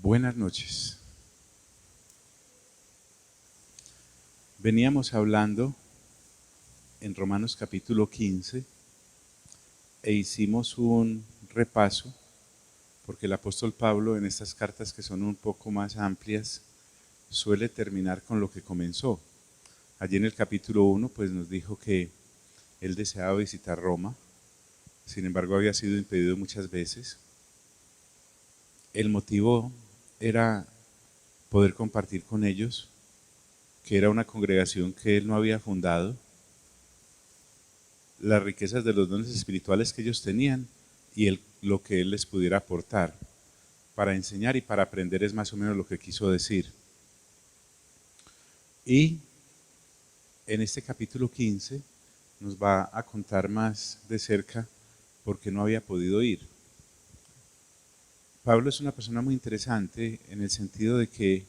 Buenas noches. Veníamos hablando en Romanos capítulo 15 e hicimos un repaso porque el apóstol Pablo en estas cartas que son un poco más amplias suele terminar con lo que comenzó. Allí en el capítulo 1 pues nos dijo que él deseaba visitar Roma, sin embargo había sido impedido muchas veces. El motivo era poder compartir con ellos, que era una congregación que él no había fundado, las riquezas de los dones espirituales que ellos tenían y lo que él les pudiera aportar. Para enseñar y para aprender es más o menos lo que quiso decir. Y en este capítulo 15 nos va a contar más de cerca por qué no había podido ir. Pablo es una persona muy interesante en el sentido de que,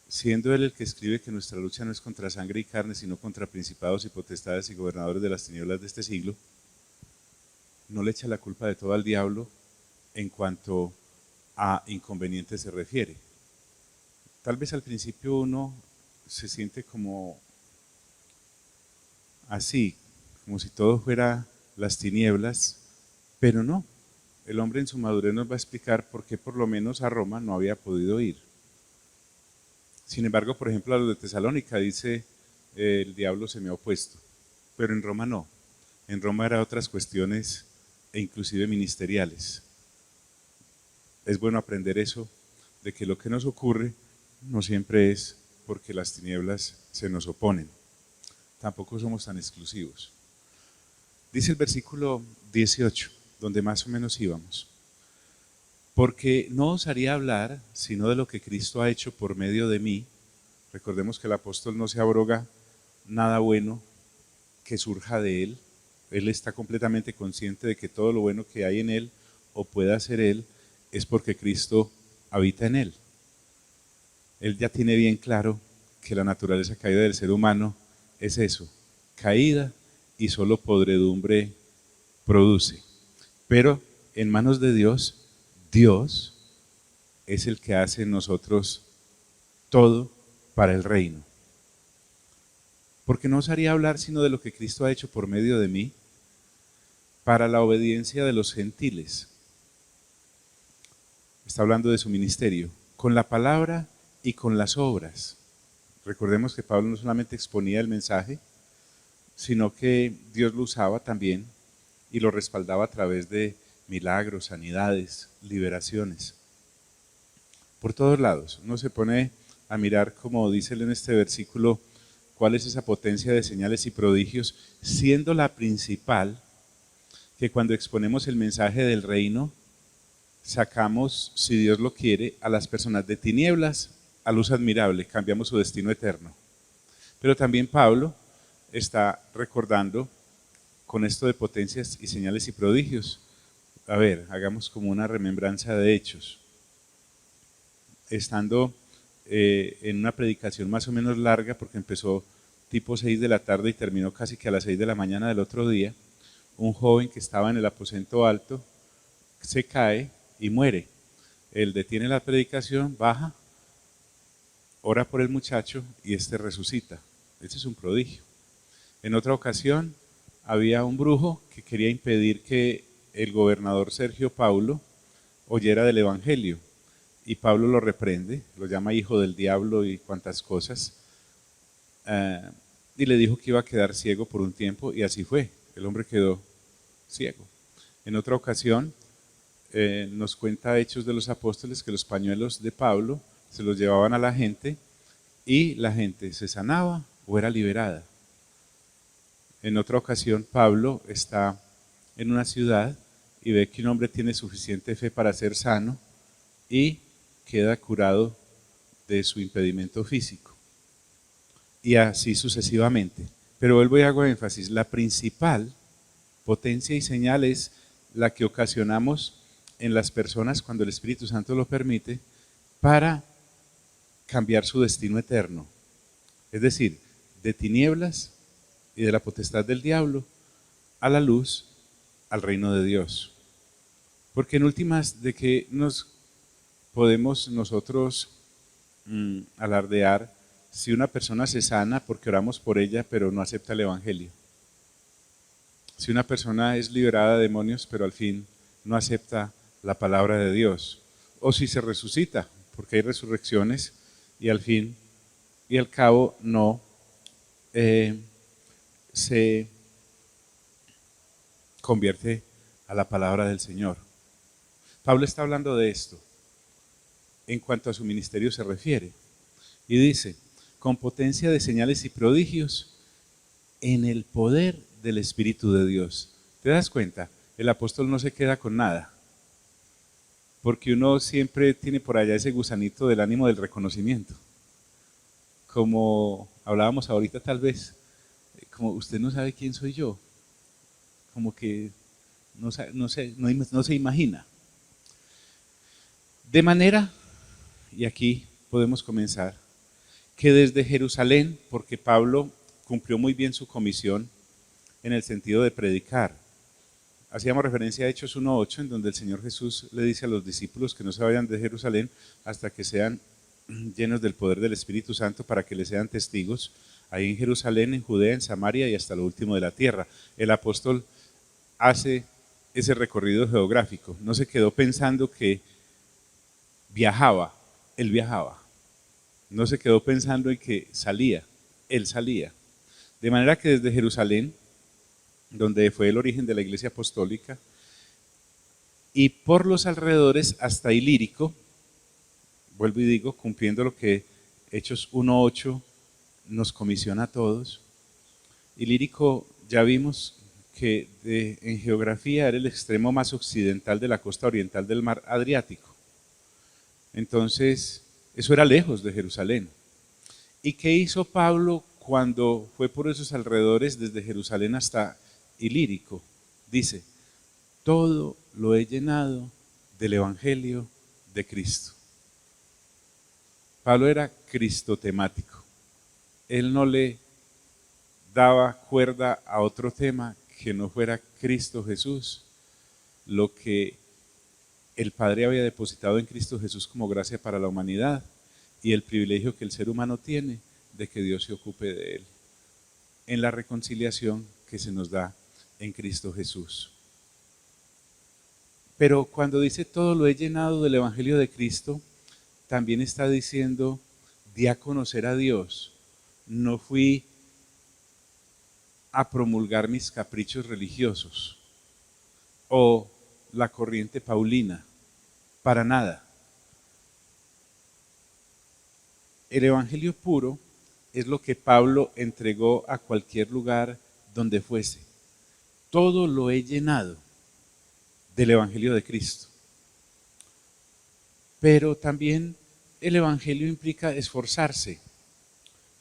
siendo él el que escribe que nuestra lucha no es contra sangre y carne, sino contra principados y potestades y gobernadores de las tinieblas de este siglo, no le echa la culpa de todo al diablo en cuanto a inconvenientes se refiere. Tal vez al principio uno se siente como así, como si todo fuera las tinieblas, pero no. El hombre en su madurez nos va a explicar por qué por lo menos a Roma no había podido ir. Sin embargo, por ejemplo, a los de Tesalónica dice, el diablo se me ha opuesto, pero en Roma no. En Roma eran otras cuestiones e inclusive ministeriales. Es bueno aprender eso, de que lo que nos ocurre no siempre es porque las tinieblas se nos oponen. Tampoco somos tan exclusivos. Dice el versículo 18, donde más o menos íbamos. Porque no os haría hablar sino de lo que Cristo ha hecho por medio de mí. Recordemos que el apóstol no se abroga nada bueno que surja de él. Él está completamente consciente de que todo lo bueno que hay en él o pueda hacer él es porque Cristo habita en él. Él ya tiene bien claro que la naturaleza caída del ser humano es eso, caída y solo podredumbre produce. Pero en manos de Dios, Dios es el que hace en nosotros todo para el reino. Porque no os haría hablar sino de lo que Cristo ha hecho por medio de mí, para la obediencia de los gentiles. Está hablando de su ministerio, con la palabra y con las obras. Recordemos que Pablo no solamente exponía el mensaje, sino que Dios lo usaba también y lo respaldaba a través de milagros, sanidades, liberaciones. Por todos lados. Uno se pone a mirar, como dice él en este versículo, cuál es esa potencia de señales y prodigios, siendo la principal que cuando exponemos el mensaje del reino, sacamos, si Dios lo quiere, a las personas de tinieblas a luz admirable, cambiamos su destino eterno. Pero también Pablo está recordando con esto de potencias y señales y prodigios. A ver, hagamos como una remembranza de hechos. Estando en una predicación más o menos larga, porque empezó tipo 6 de la tarde y terminó casi que a las 6 de la mañana del otro día, un joven que estaba en el aposento alto se cae y muere. Él detiene la predicación, baja, ora por el muchacho y este resucita. Este es un prodigio. En otra ocasión había un brujo que quería impedir que el gobernador Sergio Paulo oyera del evangelio. Y Pablo lo reprende, lo llama hijo del diablo y cuantas cosas, y le dijo que iba a quedar ciego por un tiempo, y así fue, el hombre quedó ciego. En otra ocasión nos cuenta Hechos de los Apóstoles que los pañuelos de Pablo se los llevaban a la gente y la gente se sanaba o era liberada. En otra ocasión Pablo está en una ciudad y ve que un hombre tiene suficiente fe para ser sano y queda curado de su impedimento físico. Y así sucesivamente. Pero vuelvo y hago énfasis, la principal potencia y señal es la que ocasionamos en las personas cuando el Espíritu Santo lo permite para cambiar su destino eterno. Es decir, de tinieblas y de la potestad del diablo a la luz, al reino de Dios. Porque en últimas, ¿de qué nos podemos nosotros alardear si una persona se sana porque oramos por ella pero no acepta el Evangelio? Si una persona es liberada de demonios pero al fin no acepta la palabra de Dios. O si se resucita, porque hay resurrecciones y al fin y al cabo no se convierte a la palabra del Señor. Pablo está hablando de esto en cuanto a su ministerio se refiere. Y dice, con potencia de señales y prodigios en el poder del Espíritu de Dios. ¿Te das cuenta? El apóstol no se queda con nada. Porque uno siempre tiene por allá ese gusanito del ánimo del reconocimiento. Como hablábamos ahorita tal vez, como usted no sabe quién soy yo. Como que no se imagina. De manera, y aquí podemos comenzar, que desde Jerusalén, porque Pablo cumplió muy bien su comisión en el sentido de predicar. Hacíamos referencia a Hechos 1:8, en donde el Señor Jesús le dice a los discípulos que no se vayan de Jerusalén hasta que sean llenos del poder del Espíritu Santo para que le sean testigos ahí en Jerusalén, en Judea, en Samaria y hasta lo último de la tierra. El apóstol hace ese recorrido geográfico, no se quedó pensando que viajaba, él viajaba. No se quedó pensando en que salía, él salía. De manera que desde Jerusalén, donde fue el origen de la iglesia apostólica, y por los alrededores hasta Ilírico, vuelvo y digo, cumpliendo lo que Hechos 1:8 nos comisiona a todos. Ilírico ya vimos que en geografía era el extremo más occidental de la costa oriental del mar Adriático. Entonces, eso era lejos de Jerusalén. ¿Y qué hizo Pablo cuando fue por esos alrededores desde Jerusalén hasta Ilírico? Dice, todo lo he llenado del Evangelio de Cristo. Pablo era cristotemático. Él no le daba cuerda a otro tema que no fuera Cristo Jesús, lo que el Padre había depositado en Cristo Jesús como gracia para la humanidad y el privilegio que el ser humano tiene de que Dios se ocupe de él en la reconciliación que se nos da en Cristo Jesús. Pero cuando dice todo lo he llenado del Evangelio de Cristo, también está diciendo di a conocer a Dios. No fui a promulgar mis caprichos religiosos o la corriente paulina, para nada. El Evangelio puro es lo que Pablo entregó a cualquier lugar donde fuese. Todo lo he llenado del Evangelio de Cristo. Pero también el Evangelio implica esforzarse.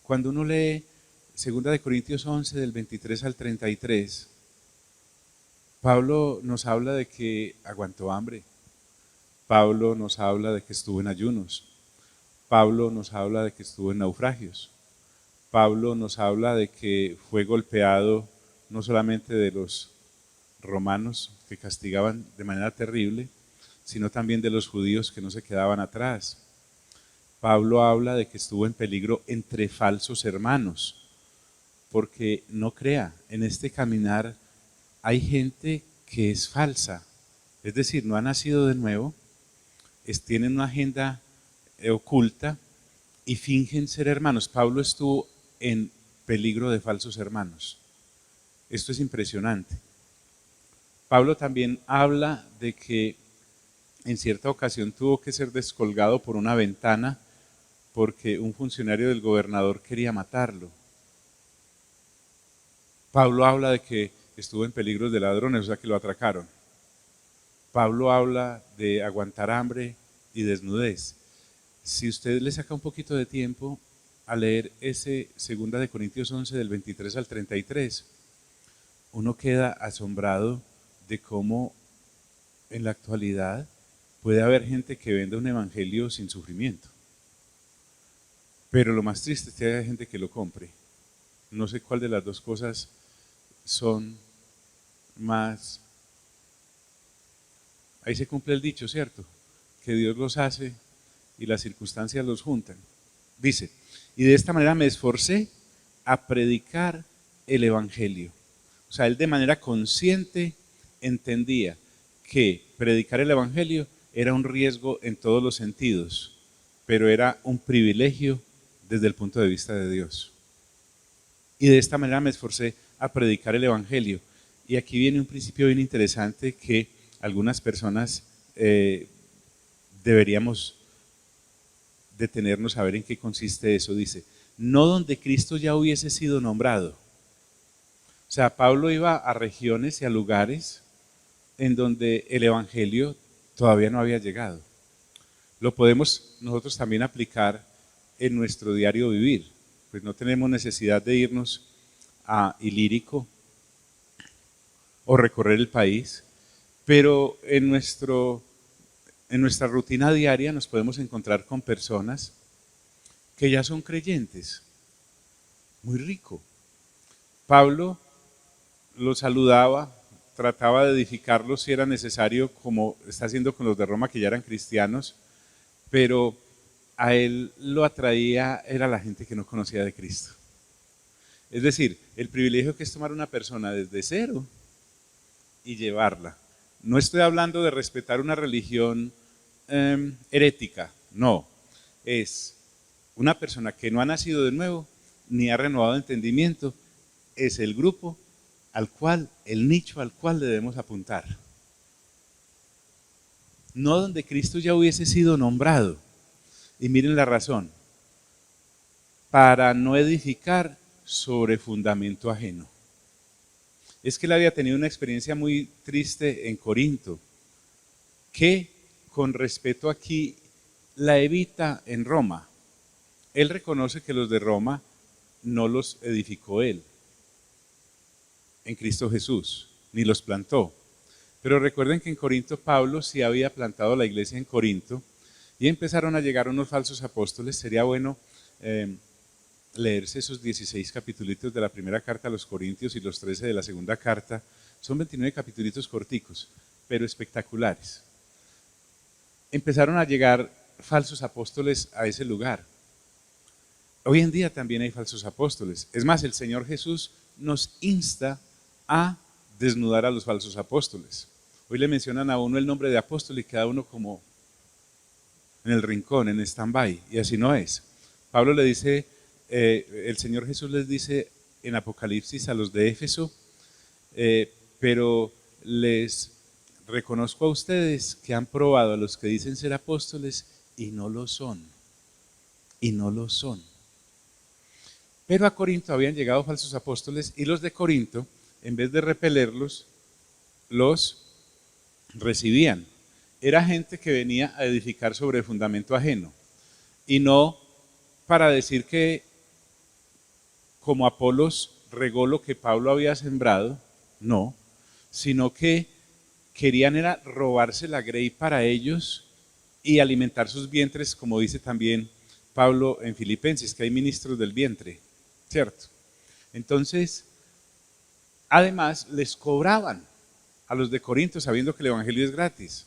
Cuando uno lee 2 Corintios 11 del 23 al 33, Pablo nos habla de que aguantó hambre. Pablo nos habla de que estuvo en ayunos. Pablo nos habla de que estuvo en naufragios. Pablo nos habla de que fue golpeado no solamente de los romanos que castigaban de manera terrible, sino también de los judíos que no se quedaban atrás. Pablo habla de que estuvo en peligro entre falsos hermanos, porque no crea, en este caminar hay gente que es falsa, es decir, no ha nacido de nuevo, tienen una agenda oculta y fingen ser hermanos. Pablo estuvo en peligro de falsos hermanos. Esto es impresionante. Pablo también habla de que en cierta ocasión tuvo que ser descolgado por una ventana porque un funcionario del gobernador quería matarlo. Pablo habla de que estuvo en peligro de ladrones, o sea que lo atracaron. Pablo habla de aguantar hambre y desnudez. Si usted le saca un poquito de tiempo a leer ese 2 Corintios 11 del 23 al 33, uno queda asombrado de cómo en la actualidad puede haber gente que venda un evangelio sin sufrimiento. Pero lo más triste es que haya gente que lo compre. No sé cuál de las dos cosas son más. Ahí se cumple el dicho, ¿cierto? Que Dios los hace y las circunstancias los juntan. Dice, y de esta manera me esforcé a predicar el Evangelio. O sea, él de manera consciente entendía que predicar el Evangelio era un riesgo en todos los sentidos, pero era un privilegio desde el punto de vista de Dios. Y de esta manera me esforcé a predicar el Evangelio. Y aquí viene un principio bien interesante que algunas personas deberíamos detenernos a ver en qué consiste eso. Dice, no donde Cristo ya hubiese sido nombrado. O sea, Pablo iba a regiones y a lugares en donde el Evangelio todavía no había llegado. Lo podemos nosotros también aplicar en nuestro diario vivir. Pues no tenemos necesidad de irnos a Ilírico o recorrer el país, pero en nuestra rutina diaria nos podemos encontrar con personas que ya son creyentes. Muy rico. Pablo los saludaba, trataba de edificarlos si era necesario, como está haciendo con los de Roma que ya eran cristianos, pero a él lo atraía era la gente que no conocía de Cristo. Es decir, el privilegio que es tomar una persona desde cero y llevarla. No estoy hablando de respetar una religión herética, no. Es una persona que no ha nacido de nuevo ni ha renovado entendimiento, es el grupo al cual, el nicho al cual debemos apuntar. No donde Cristo ya hubiese sido nombrado. Y miren la razón, para no edificar sobre fundamento ajeno. Es que él había tenido una experiencia muy triste en Corinto, que con respeto aquí la evita en Roma. Él reconoce que los de Roma no los edificó él en Cristo Jesús, ni los plantó. Pero recuerden que en Corinto Pablo sí había plantado la iglesia en Corinto y empezaron a llegar unos falsos apóstoles. Sería bueno leerse esos 16 capítulos de la primera carta a los Corintios y los 13 de la segunda carta. Son 29 capítulos corticos, pero espectaculares. Empezaron a llegar falsos apóstoles a ese lugar. Hoy en día también hay falsos apóstoles. Es más, el Señor Jesús nos insta a desnudar a los falsos apóstoles. Hoy le mencionan a uno el nombre de apóstol y queda uno como en el rincón, en stand-by, y así no es. Pablo le dice, el Señor Jesús les dice en Apocalipsis a los de Éfeso, pero les reconozco a ustedes que han probado a los que dicen ser apóstoles y no lo son, y no lo son. Pero a Corinto habían llegado falsos apóstoles y los de Corinto, en vez de repelerlos, los recibían. Era gente que venía a edificar sobre fundamento ajeno y no para decir que como Apolos regó lo que Pablo había sembrado, no, sino que querían era robarse la grey para ellos y alimentar sus vientres, como dice también Pablo en Filipenses, que hay ministros del vientre, ¿cierto? Entonces, además les cobraban a los de Corinto sabiendo que el evangelio es gratis.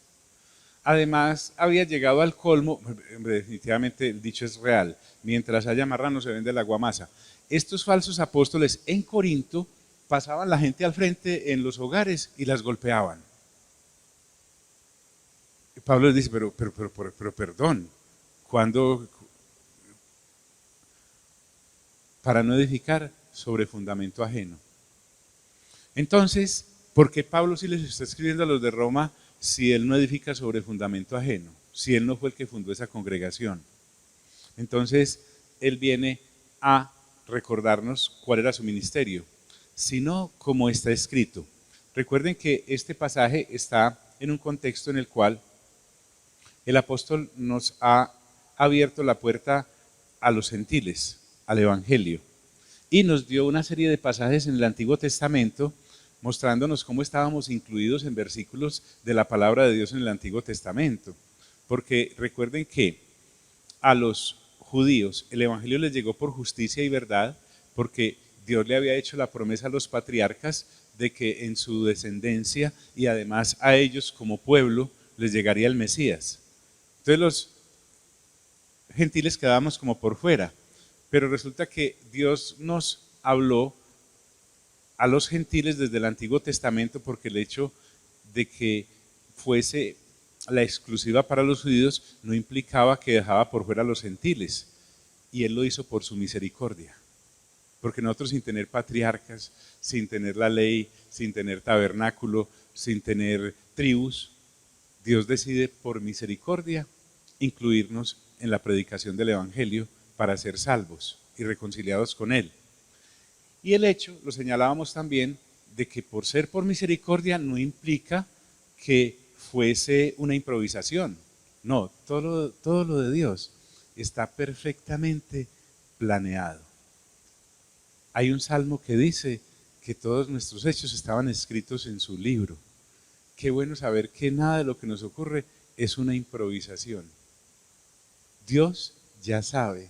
Además, había llegado al colmo, definitivamente el dicho es real, mientras haya marrano se vende la guamasa. Estos falsos apóstoles en Corinto pasaban la gente al frente en los hogares y las golpeaban. Y Pablo les dice, pero perdón, ¿cuándo? Para no edificar sobre fundamento ajeno. Entonces, ¿por qué Pablo sí les está escribiendo a los de Roma si él no edifica sobre fundamento ajeno? Si él no fue el que fundó esa congregación. Entonces, él viene a recordarnos cuál era su ministerio, sino como está escrito. Recuerden que este pasaje está en un contexto en el cual el apóstol nos ha abierto la puerta a los gentiles, al evangelio, y nos dio una serie de pasajes en el Antiguo Testamento mostrándonos cómo estábamos incluidos en versículos de la palabra de Dios en el Antiguo Testamento. Porque recuerden que a los judíos el evangelio les llegó por justicia y verdad, porque Dios le había hecho la promesa a los patriarcas de que en su descendencia y además a ellos como pueblo les llegaría el Mesías. Entonces gentiles quedábamos como por fuera, pero resulta que Dios nos habló a los gentiles desde el Antiguo Testamento porque el hecho de que fuese la exclusiva para los judíos no implicaba que dejaba por fuera a los gentiles, y Él lo hizo por su misericordia. Porque nosotros, sin tener patriarcas, sin tener la ley, sin tener tabernáculo, sin tener tribus, Dios decide por misericordia incluirnos en la predicación del Evangelio para ser salvos y reconciliados con Él. Y el hecho, lo señalábamos también, de que por ser por misericordia no implica que fuese una improvisación. No, todo lo de Dios está perfectamente planeado. Hay un salmo que dice que todos nuestros hechos estaban escritos en su libro. Qué bueno saber que nada de lo que nos ocurre es una improvisación. Dios ya sabe.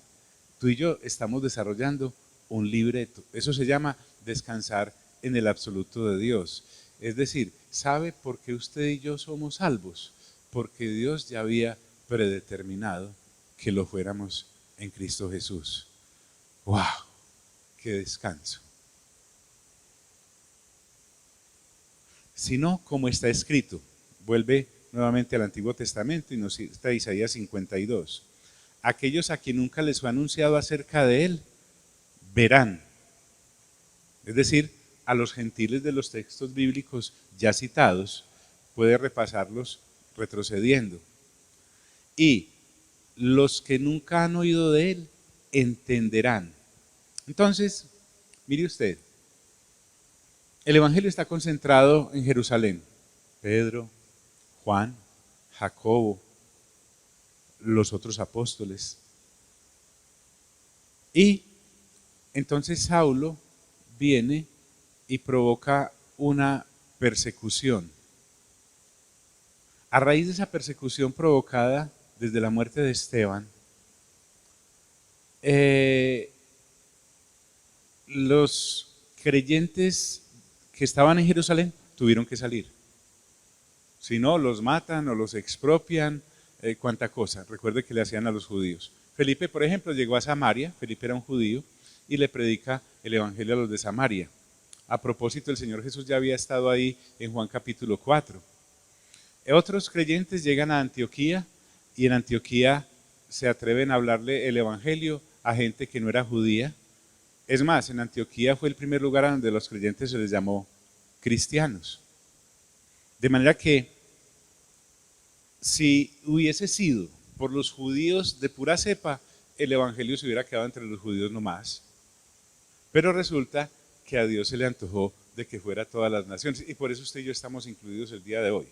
Tú y yo estamos desarrollando un libreto. Eso se llama descansar en el absoluto de Dios. Es decir, ¿sabe por qué usted y yo somos salvos? Porque Dios ya había predeterminado que lo fuéramos en Cristo Jesús. ¡Wow! ¡Qué descanso! Sino como está escrito, vuelve nuevamente al Antiguo Testamento y nos cita Isaías 52. Aquellos a quien nunca les fue anunciado acerca de él, verán. Es decir, a los gentiles de los textos bíblicos ya citados, puede repasarlos retrocediendo. Y los que nunca han oído de él, entenderán. Entonces, mire usted, el Evangelio está concentrado en Jerusalén. Pedro, Juan, Jacobo, los otros apóstoles. Y entonces Saulo viene y provoca una persecución. A raíz de esa persecución provocada desde la muerte de Esteban, los creyentes que estaban en Jerusalén tuvieron que salir. Si no, los matan o los expropian, cuánta cosa. Recuerde que le hacían a los judíos. Felipe, por ejemplo, llegó a Samaria. Felipe era un judío y le predica el evangelio a los de Samaria. A propósito, el Señor Jesús ya había estado ahí en Juan capítulo 4. Otros creyentes llegan a Antioquía y en Antioquía se atreven a hablarle el evangelio a gente que no era judía. Es más, en Antioquía fue el primer lugar a donde los creyentes se les llamó cristianos. De manera que si hubiese sido por los judíos de pura cepa, el evangelio se hubiera quedado entre los judíos nomás. Pero resulta que a Dios se le antojó de que fuera todas las naciones, y por eso usted y yo estamos incluidos el día de hoy.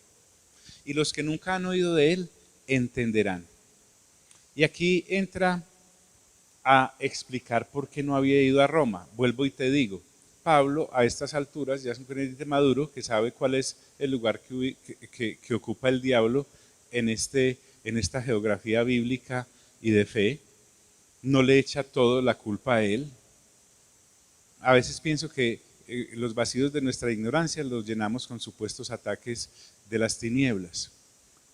Y los que nunca han oído de él entenderán. Y aquí entra a explicar por qué no había ido a Roma. Vuelvo y te digo, Pablo a estas alturas ya es un creyente maduro que sabe cuál es el lugar que ocupa el diablo en esta geografía bíblica y de fe. No le echa todo la culpa a él. A veces pienso que los vacíos de nuestra ignorancia los llenamos con supuestos ataques de las tinieblas.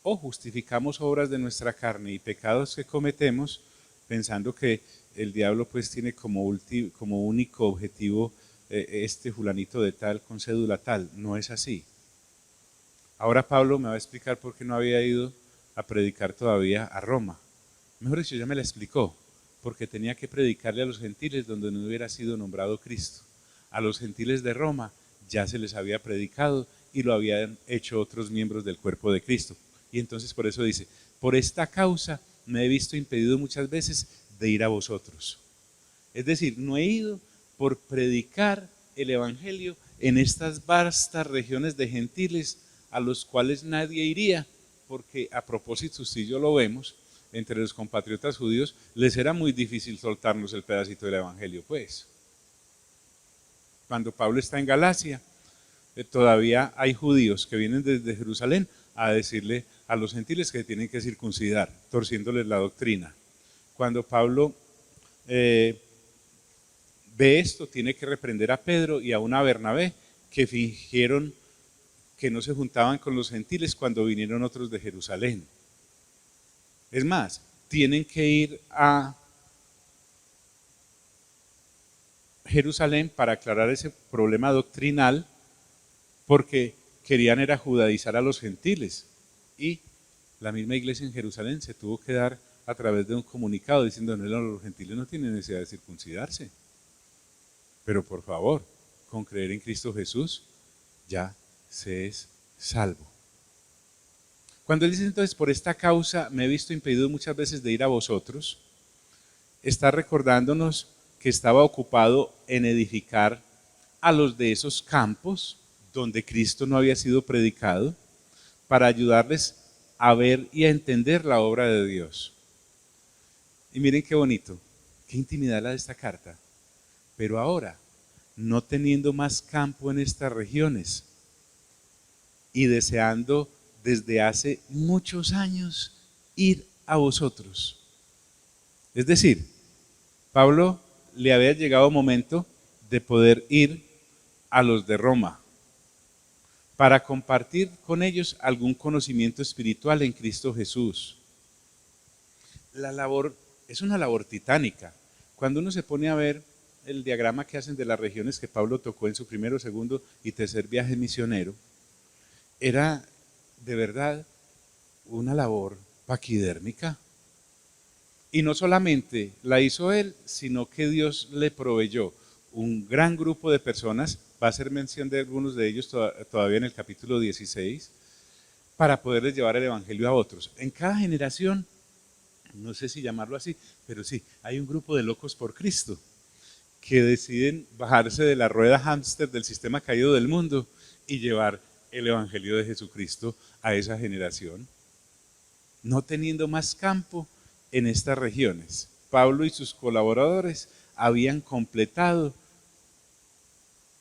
O justificamos obras de nuestra carne y pecados que cometemos pensando que el diablo pues tiene como único objetivo este fulanito de tal con cédula tal. No es así. Ahora Pablo me va a explicar por qué no había ido a predicar todavía a Roma. Mejor dicho, ya me la explicó. Porque tenía que predicarle a los gentiles donde no hubiera sido nombrado Cristo. A los gentiles de Roma ya se les había predicado y lo habían hecho otros miembros del cuerpo de Cristo. Y entonces por eso dice, por esta causa me he visto impedido muchas veces de ir a vosotros. Es decir, no he ido por predicar el evangelio en estas vastas regiones de gentiles a los cuales nadie iría, porque a propósito, si yo lo vemos, entre los compatriotas judíos, les era muy difícil soltarnos el pedacito del evangelio, pues. Cuando Pablo está en Galacia, todavía hay judíos que vienen desde Jerusalén a decirle a los gentiles que tienen que circuncidar, torciéndoles la doctrina. Cuando Pablo ve esto, tiene que reprender a Pedro y a una Bernabé que fingieron que no se juntaban con los gentiles cuando vinieron otros de Jerusalén. Es más, tienen que ir a Jerusalén para aclarar ese problema doctrinal, porque querían era judaizar a los gentiles. Y la misma iglesia en Jerusalén se tuvo que dar a través de un comunicado diciendo: no, los gentiles no tienen necesidad de circuncidarse, pero por favor, con creer en Cristo Jesús ya se es salvo. Cuando él dice entonces: por esta causa me he visto impedido muchas veces de ir a vosotros, está recordándonos que estaba ocupado en edificar a los de esos campos donde Cristo no había sido predicado, para ayudarles a ver y a entender la obra de Dios. Y miren qué bonito, qué intimidad la de esta carta. Pero ahora, no teniendo más campo en estas regiones y deseando desde hace muchos años ir a vosotros. Es decir, Pablo le había llegado el momento de poder ir a los de Roma para compartir con ellos algún conocimiento espiritual en Cristo Jesús. La labor es una labor titánica. Cuando uno se pone a ver el diagrama que hacen de las regiones que Pablo tocó en su primero, segundo y tercer viaje misionero, era de verdad una labor paquidérmica. Y no solamente la hizo él, sino que Dios le proveyó un gran grupo de personas, va a hacer mención de algunos de ellos todavía en el capítulo 16, para poderles llevar el evangelio a otros. En cada generación, no sé si llamarlo así, pero sí, hay un grupo de locos por Cristo que deciden bajarse de la rueda hámster del sistema caído del mundo y llevar el evangelio de Jesucristo a esa generación, no teniendo más campo en estas regiones. Pablo y sus colaboradores habían completado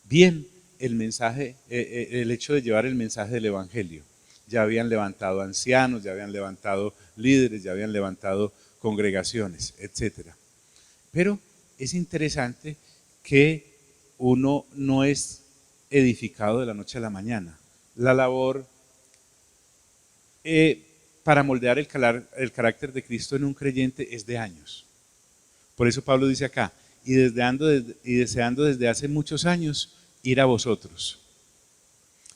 bien el mensaje, el hecho de llevar el mensaje del evangelio. Ya habían levantado ancianos, ya habían levantado líderes, ya habían levantado congregaciones, etc. Pero es interesante que uno no es edificado de la noche a la mañana. La labor para moldear el carácter de Cristo en un creyente es de años. Por eso Pablo dice acá: y deseando desde hace muchos años ir a vosotros.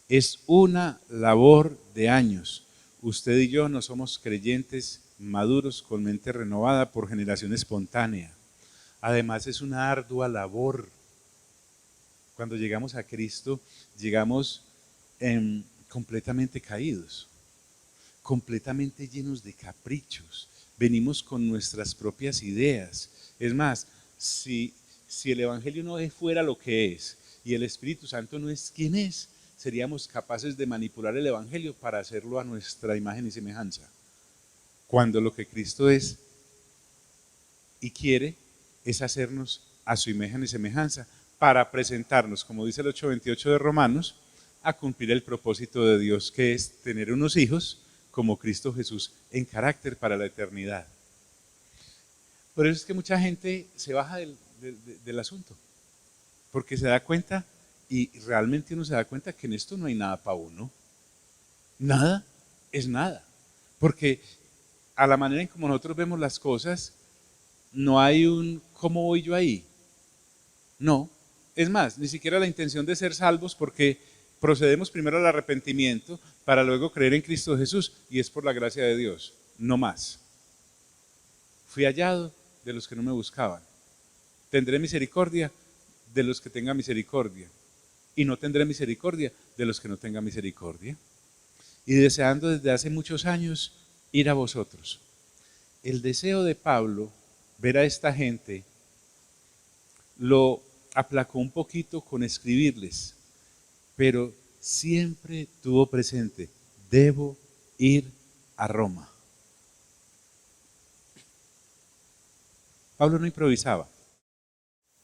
Es una labor de años. Usted y yo no somos creyentes maduros con mente renovada por generación espontánea. Además es una ardua labor. Cuando llegamos a Cristo, llegamos completamente caídos, completamente llenos de caprichos. Venimos con nuestras propias ideas. Es más, si el Evangelio no fuera lo que es y el Espíritu Santo no es quien es, seríamos capaces de manipular el Evangelio para hacerlo a nuestra imagen y semejanza. Cuando lo que Cristo es y quiere es hacernos a su imagen y semejanza para presentarnos, como dice el 8:28 de Romanos, a cumplir el propósito de Dios, que es tener unos hijos como Cristo Jesús en carácter para la eternidad. Por eso es que mucha gente se baja del asunto, porque se da cuenta, y realmente uno se da cuenta que en esto no hay nada para uno. Nada es nada, porque a la manera en como nosotros vemos las cosas, no hay un ¿cómo voy yo ahí? No, es más, ni siquiera la intención de ser salvos, porque procedemos primero al arrepentimiento para luego creer en Cristo Jesús, y es por la gracia de Dios, no más. Fui hallado de los que no me buscaban. Tendré misericordia de los que tengan misericordia, y no tendré misericordia de los que no tengan misericordia. Y deseando desde hace muchos años ir a vosotros. El deseo de Pablo, ver a esta gente, lo aplacó un poquito con escribirles, pero siempre tuvo presente: debo ir a Roma. Pablo no improvisaba.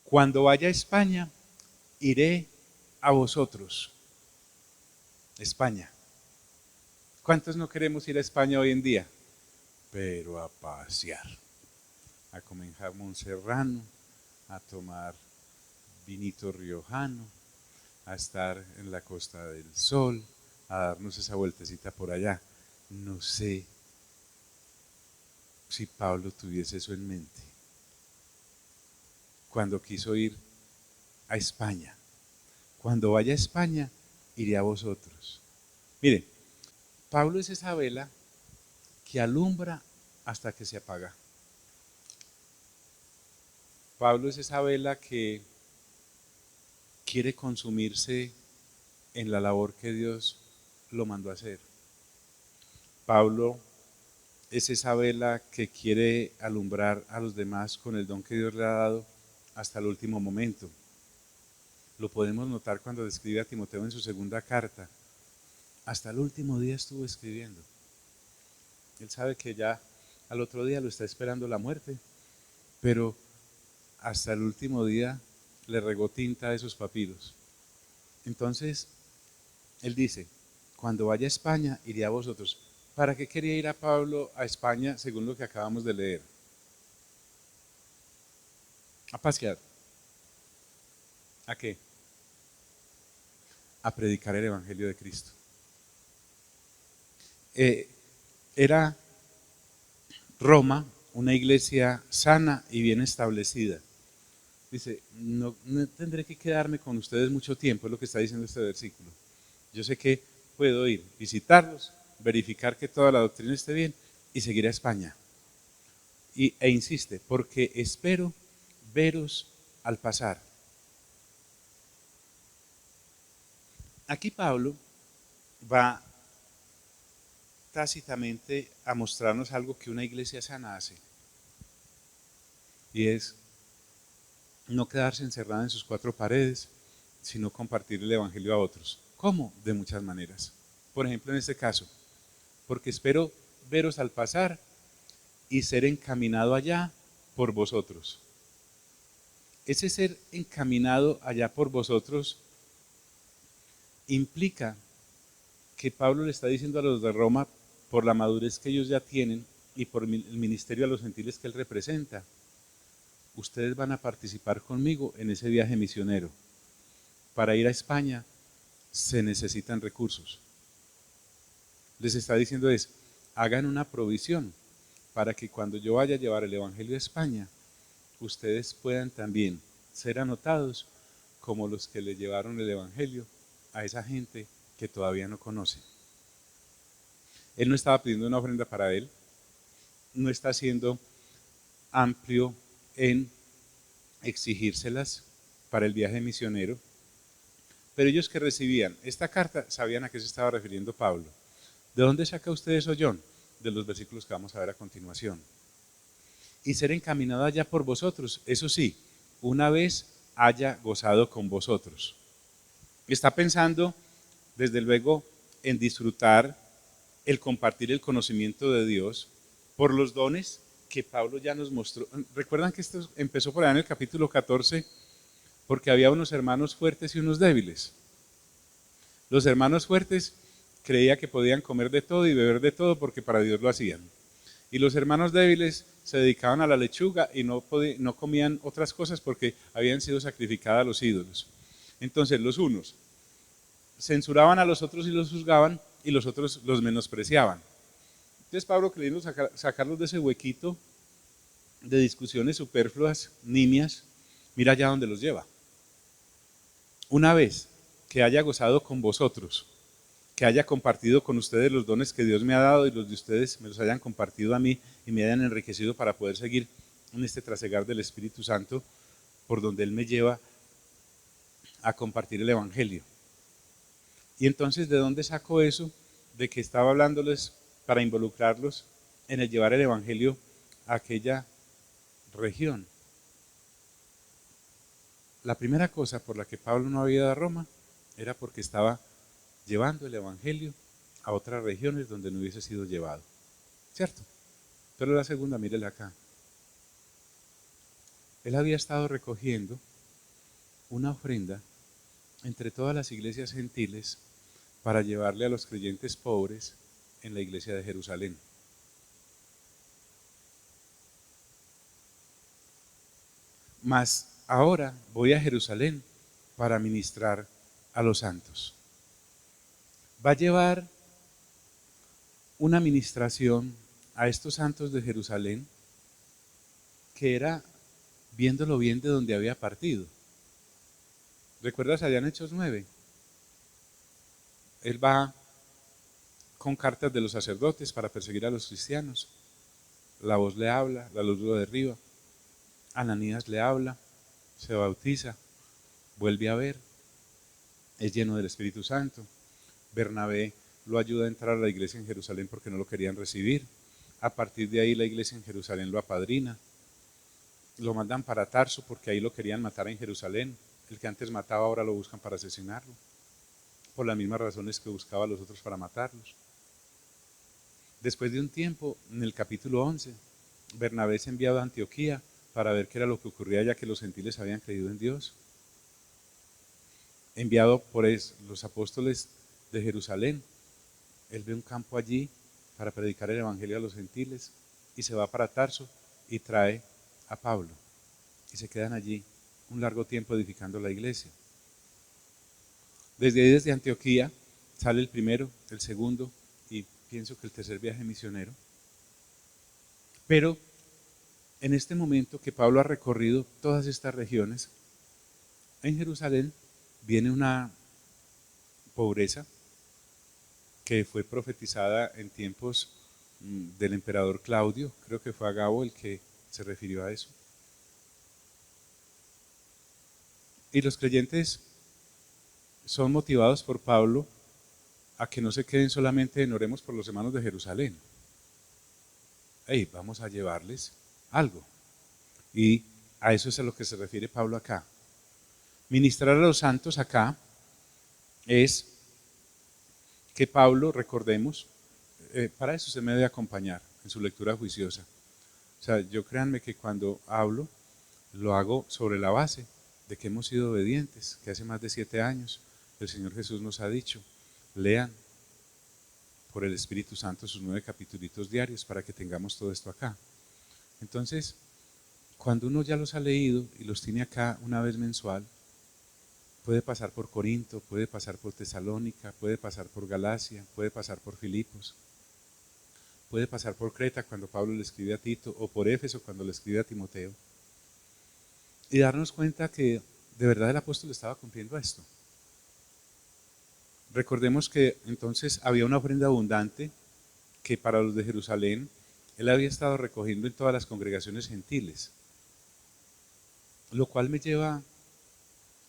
Cuando vaya a España, iré a vosotros. España. ¿Cuántos no queremos ir a España hoy en día? Pero a pasear, a comer jamón serrano, a tomar vinito riojano, a estar en la Costa del Sol, a darnos esa vueltecita por allá. No sé si Pablo tuviese eso en mente cuando quiso ir a España. Cuando vaya a España, iré a vosotros. Mire, Pablo es esa vela que alumbra hasta que se apaga. Pablo es esa vela que quiere consumirse en la labor que Dios lo mandó a hacer. Pablo es esa vela que quiere alumbrar a los demás con el don que Dios le ha dado hasta el último momento. Lo podemos notar cuando describe a Timoteo en su segunda carta. Hasta el último día estuvo escribiendo. Él sabe que ya al otro día lo está esperando la muerte, pero hasta el último día le regó tinta a esos papiros. Entonces, él dice, cuando vaya a España, iré a vosotros. ¿Para qué quería ir a Pablo a España según lo que acabamos de leer? A pasear. ¿A qué? A predicar el Evangelio de Cristo. Era Roma una iglesia sana y bien establecida. Dice, no tendré que quedarme con ustedes mucho tiempo, es lo que está diciendo este versículo. Yo sé que puedo ir, visitarlos, verificar que toda la doctrina esté bien y seguir a España. E insiste, porque espero veros al pasar. Aquí Pablo va tácitamente a mostrarnos algo que una iglesia sana hace. Y es no quedarse encerrada en sus cuatro paredes, sino compartir el Evangelio a otros. ¿Cómo? De muchas maneras. Por ejemplo, en este caso, porque espero veros al pasar y ser encaminado allá por vosotros. Ese ser encaminado allá por vosotros implica que Pablo le está diciendo a los de Roma, por la madurez que ellos ya tienen y por el ministerio a los gentiles que él representa, ustedes van a participar conmigo en ese viaje misionero. Para ir a España se necesitan recursos. Les está diciendo hagan una provisión para que cuando yo vaya a llevar el Evangelio a España, ustedes puedan también ser anotados como los que le llevaron el Evangelio a esa gente que todavía no conoce. Él no estaba pidiendo una ofrenda para él, no está siendo amplio en exigírselas para el viaje misionero, pero ellos que recibían esta carta sabían a qué se estaba refiriendo Pablo. ¿De dónde saca usted eso, John? De los versículos que vamos a ver a continuación. Y ser encaminado allá por vosotros, eso sí, una vez haya gozado con vosotros. Está pensando, desde luego, en disfrutar el compartir el conocimiento de Dios por los dones que Pablo ya nos mostró. ¿Recuerdan que esto empezó por allá en el capítulo 14? Porque había unos hermanos fuertes y unos débiles. Los hermanos fuertes creían que podían comer de todo y beber de todo porque para Dios lo hacían. Y los hermanos débiles se dedicaban a la lechuga y no comían otras cosas porque habían sido sacrificadas a los ídolos. Entonces los unos censuraban a los otros y los juzgaban y los otros los menospreciaban. Entonces Pablo, queriendo sacarlos de ese huequito de discusiones superfluas, nimias, mira allá donde los lleva. Una vez que haya gozado con vosotros, que haya compartido con ustedes los dones que Dios me ha dado y los de ustedes me los hayan compartido a mí y me hayan enriquecido para poder seguir en este trasegar del Espíritu Santo por donde Él me lleva a compartir el Evangelio. Y entonces, ¿de dónde saco eso? De que estaba hablándoles para involucrarlos en el llevar el Evangelio a aquella región. La primera cosa por la que Pablo no había ido a Roma era porque estaba llevando el Evangelio a otras regiones donde no hubiese sido llevado. ¿Cierto? Pero la segunda, mírele acá. Él había estado recogiendo una ofrenda entre todas las iglesias gentiles para llevarle a los creyentes pobres en la iglesia de Jerusalén. Mas ahora voy a Jerusalén para ministrar a los santos. Va a llevar una ministración a estos santos de Jerusalén, que era viéndolo bien de donde había partido. ¿Recuerdas allá en Hechos 9? Él va con cartas de los sacerdotes para perseguir a los cristianos. La voz le habla, la luz lo derriba. Ananías le habla, se bautiza, vuelve a ver, es lleno del Espíritu Santo. Bernabé lo ayuda a entrar a la iglesia en Jerusalén porque no lo querían recibir. A partir de ahí la iglesia en Jerusalén lo apadrina. Lo mandan para Tarso porque ahí lo querían matar en Jerusalén. El que antes mataba ahora lo buscan para asesinarlo, por las mismas razones que buscaba a los otros para matarlos. Después de un tiempo, en el capítulo 11, Bernabé es enviado a Antioquía para ver qué era lo que ocurría ya que los gentiles habían creído en Dios. Enviado por los apóstoles de Jerusalén, él ve un campo allí para predicar el evangelio a los gentiles y se va para Tarso y trae a Pablo y se quedan allí un largo tiempo edificando la iglesia. Desde ahí, desde Antioquía, sale el primero, el segundo y pienso que el tercer viaje misionero. Pero en este momento que Pablo ha recorrido todas estas regiones, en Jerusalén viene una pobreza que fue profetizada en tiempos del emperador Claudio. Creo que fue Agabo el que se refirió a eso. Y los creyentes son motivados por Pablo a que no se queden solamente en oremos por los hermanos de Jerusalén. Hey, vamos a llevarles algo. Y a eso es a lo que se refiere Pablo acá. Ministrar a los santos acá es que Pablo, recordemos, para eso se me debe acompañar en su lectura juiciosa. O sea, yo créanme que cuando hablo, lo hago sobre la base de que hemos sido obedientes, que hace más de 7 años el Señor Jesús nos ha dicho, lean por el Espíritu Santo sus 9 capítulos diarios para que tengamos todo esto acá. Entonces, cuando uno ya los ha leído y los tiene acá una vez mensual, puede pasar por Corinto, puede pasar por Tesalónica, puede pasar por Galacia, puede pasar por Filipos, puede pasar por Creta cuando Pablo le escribe a Tito, o por Éfeso cuando le escribe a Timoteo, y darnos cuenta que de verdad el apóstol estaba cumpliendo esto. Recordemos que entonces había una ofrenda abundante que para los de Jerusalén él había estado recogiendo en todas las congregaciones gentiles, lo cual me lleva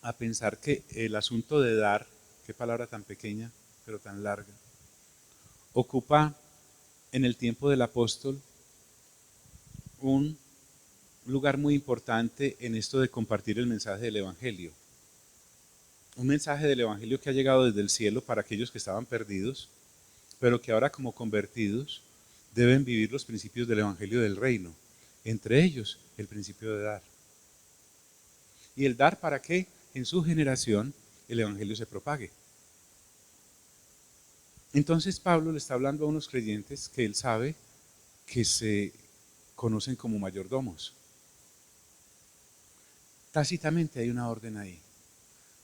a pensar que el asunto de dar, qué palabra tan pequeña pero tan larga, ocupa en el tiempo del apóstol un lugar muy importante en esto de compartir el mensaje del Evangelio. Un mensaje del Evangelio que ha llegado desde el cielo para aquellos que estaban perdidos, pero que ahora como convertidos deben vivir los principios del Evangelio del reino, entre ellos el principio de dar. ¿Y el dar para qué? En su generación el Evangelio se propague. Entonces Pablo le está hablando a unos creyentes que él sabe que se conocen como mayordomos. Tácitamente hay una orden ahí.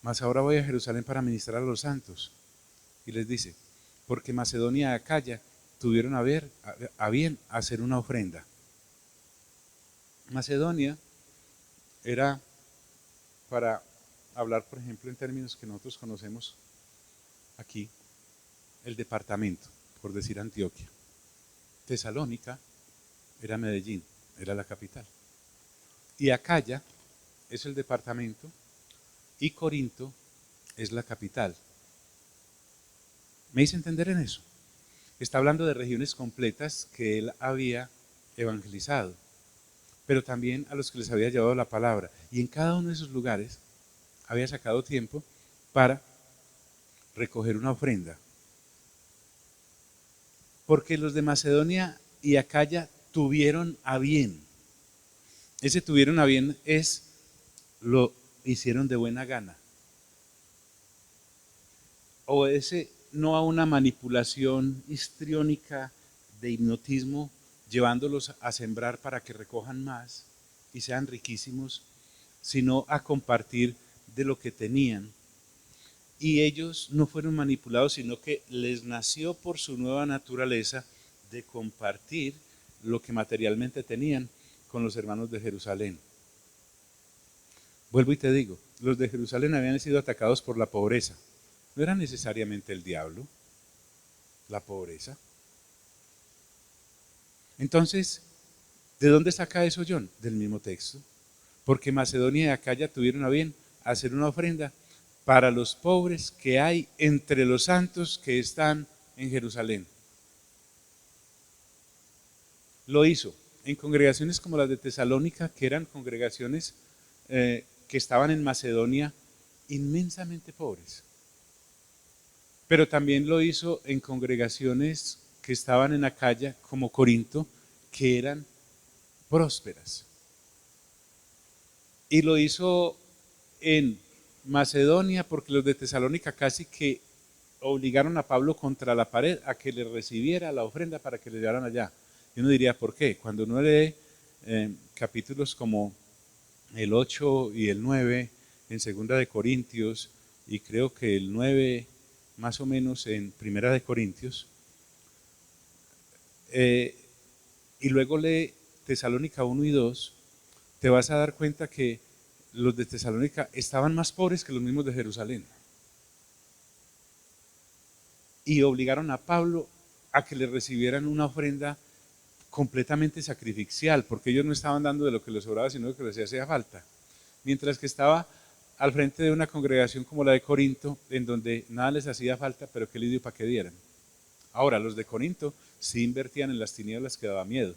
Mas ahora voy a Jerusalén para ministrar a los santos. Y les dice, porque Macedonia y Acaya tuvieron a bien hacer una ofrenda. Macedonia era, para hablar por ejemplo en términos que nosotros conocemos aquí, el departamento, por decir Antioquia. Tesalónica era Medellín, era la capital. Y Acaya es el departamento y Corinto es la capital. ¿Me hice entender en eso? Está hablando de regiones completas que él había evangelizado, pero también a los que les había llevado la palabra. Y en cada uno de esos lugares había sacado tiempo para recoger una ofrenda. Porque los de Macedonia y Acaya tuvieron a bien. Ese tuvieron a bien es lo hicieron de buena gana. Obedece no a una manipulación histriónica de hipnotismo, llevándolos a sembrar para que recojan más y sean riquísimos, sino a compartir de lo que tenían. Y ellos no fueron manipulados, sino que les nació por su nueva naturaleza de compartir lo que materialmente tenían con los hermanos de Jerusalén. Vuelvo y te digo, los de Jerusalén habían sido atacados por la pobreza. No era necesariamente el diablo, la pobreza. Entonces, ¿de dónde saca eso John? Del mismo texto. Porque Macedonia y Acaya tuvieron a bien hacer una ofrenda para los pobres que hay entre los santos que están en Jerusalén. Lo hizo en congregaciones como las de Tesalónica, que eran congregaciones que estaban en Macedonia inmensamente pobres. Pero también lo hizo en congregaciones que estaban en Acaya, como Corinto, que eran prósperas. Y lo hizo en Macedonia porque los de Tesalónica casi que obligaron a Pablo contra la pared a que le recibiera la ofrenda para que le llevaran allá. Y uno diría, ¿por qué? Cuando uno lee capítulos como el 8 y el 9 en Segunda de Corintios, y creo que el 9 más o menos en Primera de Corintios, y luego lee Tesalónica 1 y 2, te vas a dar cuenta que los de Tesalónica estaban más pobres que los mismos de Jerusalén. Y obligaron a Pablo a que le recibieran una ofrenda completamente sacrificial, porque ellos no estaban dando de lo que les sobraba, sino de lo que les hacía falta. Mientras que estaba al frente de una congregación como la de Corinto, en donde nada les hacía falta, pero qué lidio para que dieran. Ahora, los de Corinto sí invertían en las tinieblas que daba miedo.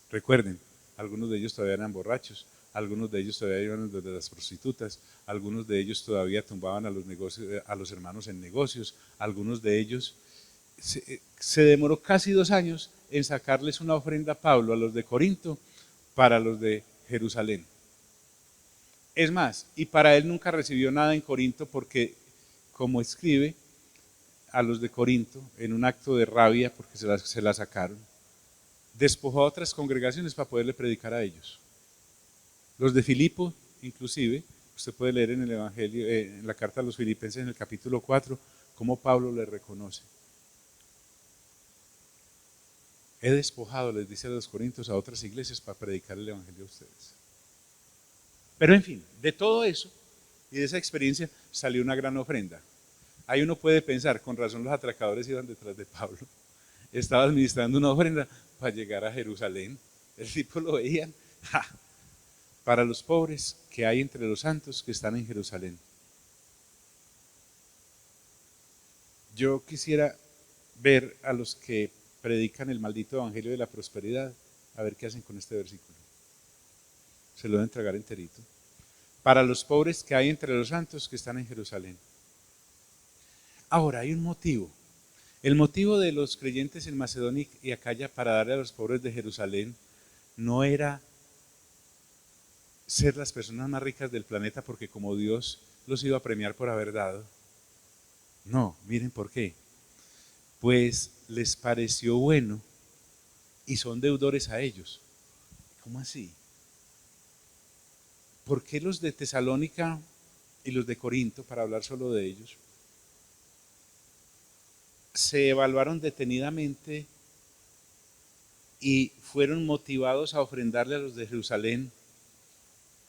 Recuerden, algunos de ellos todavía eran borrachos, algunos de ellos todavía iban desde las prostitutas, algunos de ellos todavía tumbaban a los, negocios, a los hermanos en negocios, algunos de ellos se demoró casi 2 años en sacarles una ofrenda a Pablo, a los de Corinto, para los de Jerusalén. Es más, y para él nunca recibió nada en Corinto porque, como escribe a los de Corinto, en un acto de rabia porque se la sacaron, despojó a otras congregaciones para poderle predicar a ellos. Los de Filipo, inclusive, usted puede leer en el Evangelio, en la carta a los Filipenses en el capítulo 4, cómo Pablo le reconoce. He despojado, les dice a los corintios, a otras iglesias para predicar el Evangelio a ustedes. Pero en fin, de todo eso y de esa experiencia salió una gran ofrenda. Ahí uno puede pensar, con razón los atracadores iban detrás de Pablo. Estaba administrando una ofrenda para llegar a Jerusalén. El tipo lo veían. ¡Ja! Para los pobres que hay entre los santos que están en Jerusalén. Yo quisiera ver a los que predican el maldito evangelio de la prosperidad, a ver qué hacen con este versículo. Se lo deben entregar enterito. Para los pobres que hay entre los santos que están en Jerusalén. Ahora, hay un motivo. El motivo de los creyentes en Macedonia y Acaya para darle a los pobres de Jerusalén no era ser las personas más ricas del planeta porque como Dios los iba a premiar por haber dado. No, miren por qué. Pues les pareció bueno y son deudores a ellos. ¿Cómo así? ¿Por qué los de Tesalónica y los de Corinto, para hablar solo de ellos, se evaluaron detenidamente y fueron motivados a ofrendarle a los de Jerusalén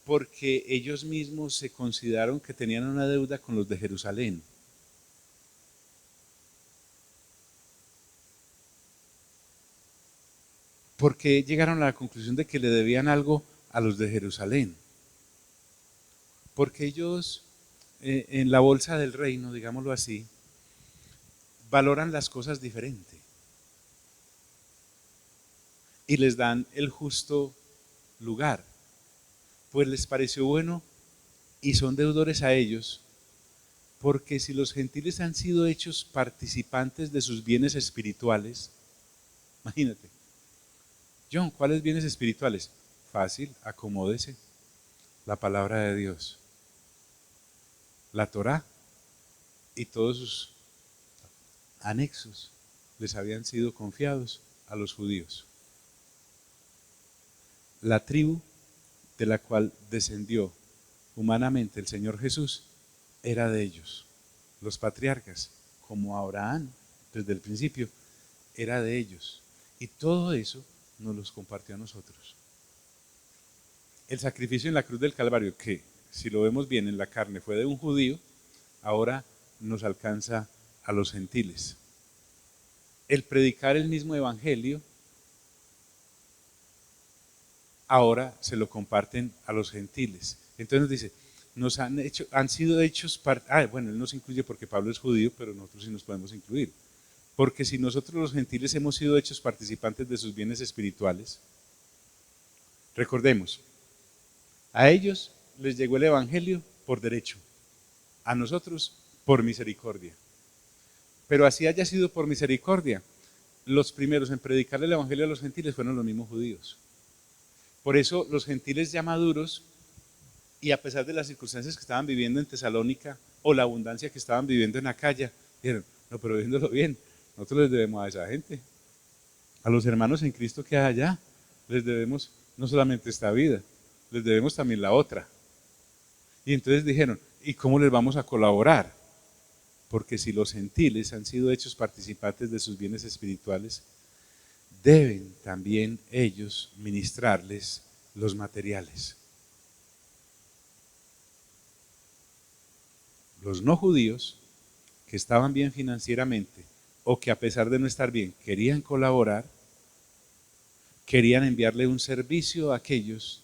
porque ellos mismos se consideraron que tenían una deuda con los de Jerusalén? Porque llegaron a la conclusión de que le debían algo a los de Jerusalén. Porque ellos en la bolsa del reino, digámoslo así, valoran las cosas diferente y les dan el justo lugar. Pues les pareció bueno y son deudores a ellos, porque si los gentiles han sido hechos participantes de sus bienes espirituales, imagínate, John, ¿cuáles bienes espirituales? Fácil, acomódese, la palabra de Dios, la Torá y todos sus anexos les habían sido confiados a los judíos. La tribu de la cual descendió humanamente el Señor Jesús era de ellos. Los patriarcas, como Abraham, desde el principio, era de ellos. Y todo eso nos los compartió a nosotros. El sacrificio en la cruz del Calvario, que si lo vemos bien en la carne fue de un judío, ahora nos alcanza a los gentiles. El predicar el mismo evangelio, ahora se lo comparten a los gentiles. Entonces nos dice, han sido hechos, bueno, él nos incluye porque Pablo es judío, pero nosotros sí nos podemos incluir. Porque si nosotros los gentiles hemos sido hechos participantes de sus bienes espirituales, recordemos, a ellos les llegó el evangelio por derecho, a nosotros por misericordia. Pero así haya sido por misericordia, los primeros en predicar el evangelio a los gentiles fueron los mismos judíos. Por eso los gentiles ya maduros, y a pesar de las circunstancias que estaban viviendo en Tesalónica o la abundancia que estaban viviendo en Acaya, dijeron, no, pero viéndolo bien, nosotros les debemos a esa gente, a los hermanos en Cristo que hay allá, les debemos no solamente esta vida, les debemos también la otra. Y entonces dijeron, ¿y cómo les vamos a colaborar? Porque si los gentiles han sido hechos participantes de sus bienes espirituales, deben también ellos ministrarles los materiales. Los no judíos, que estaban bien financieramente, o que a pesar de no estar bien, querían colaborar, querían enviarle un servicio a aquellos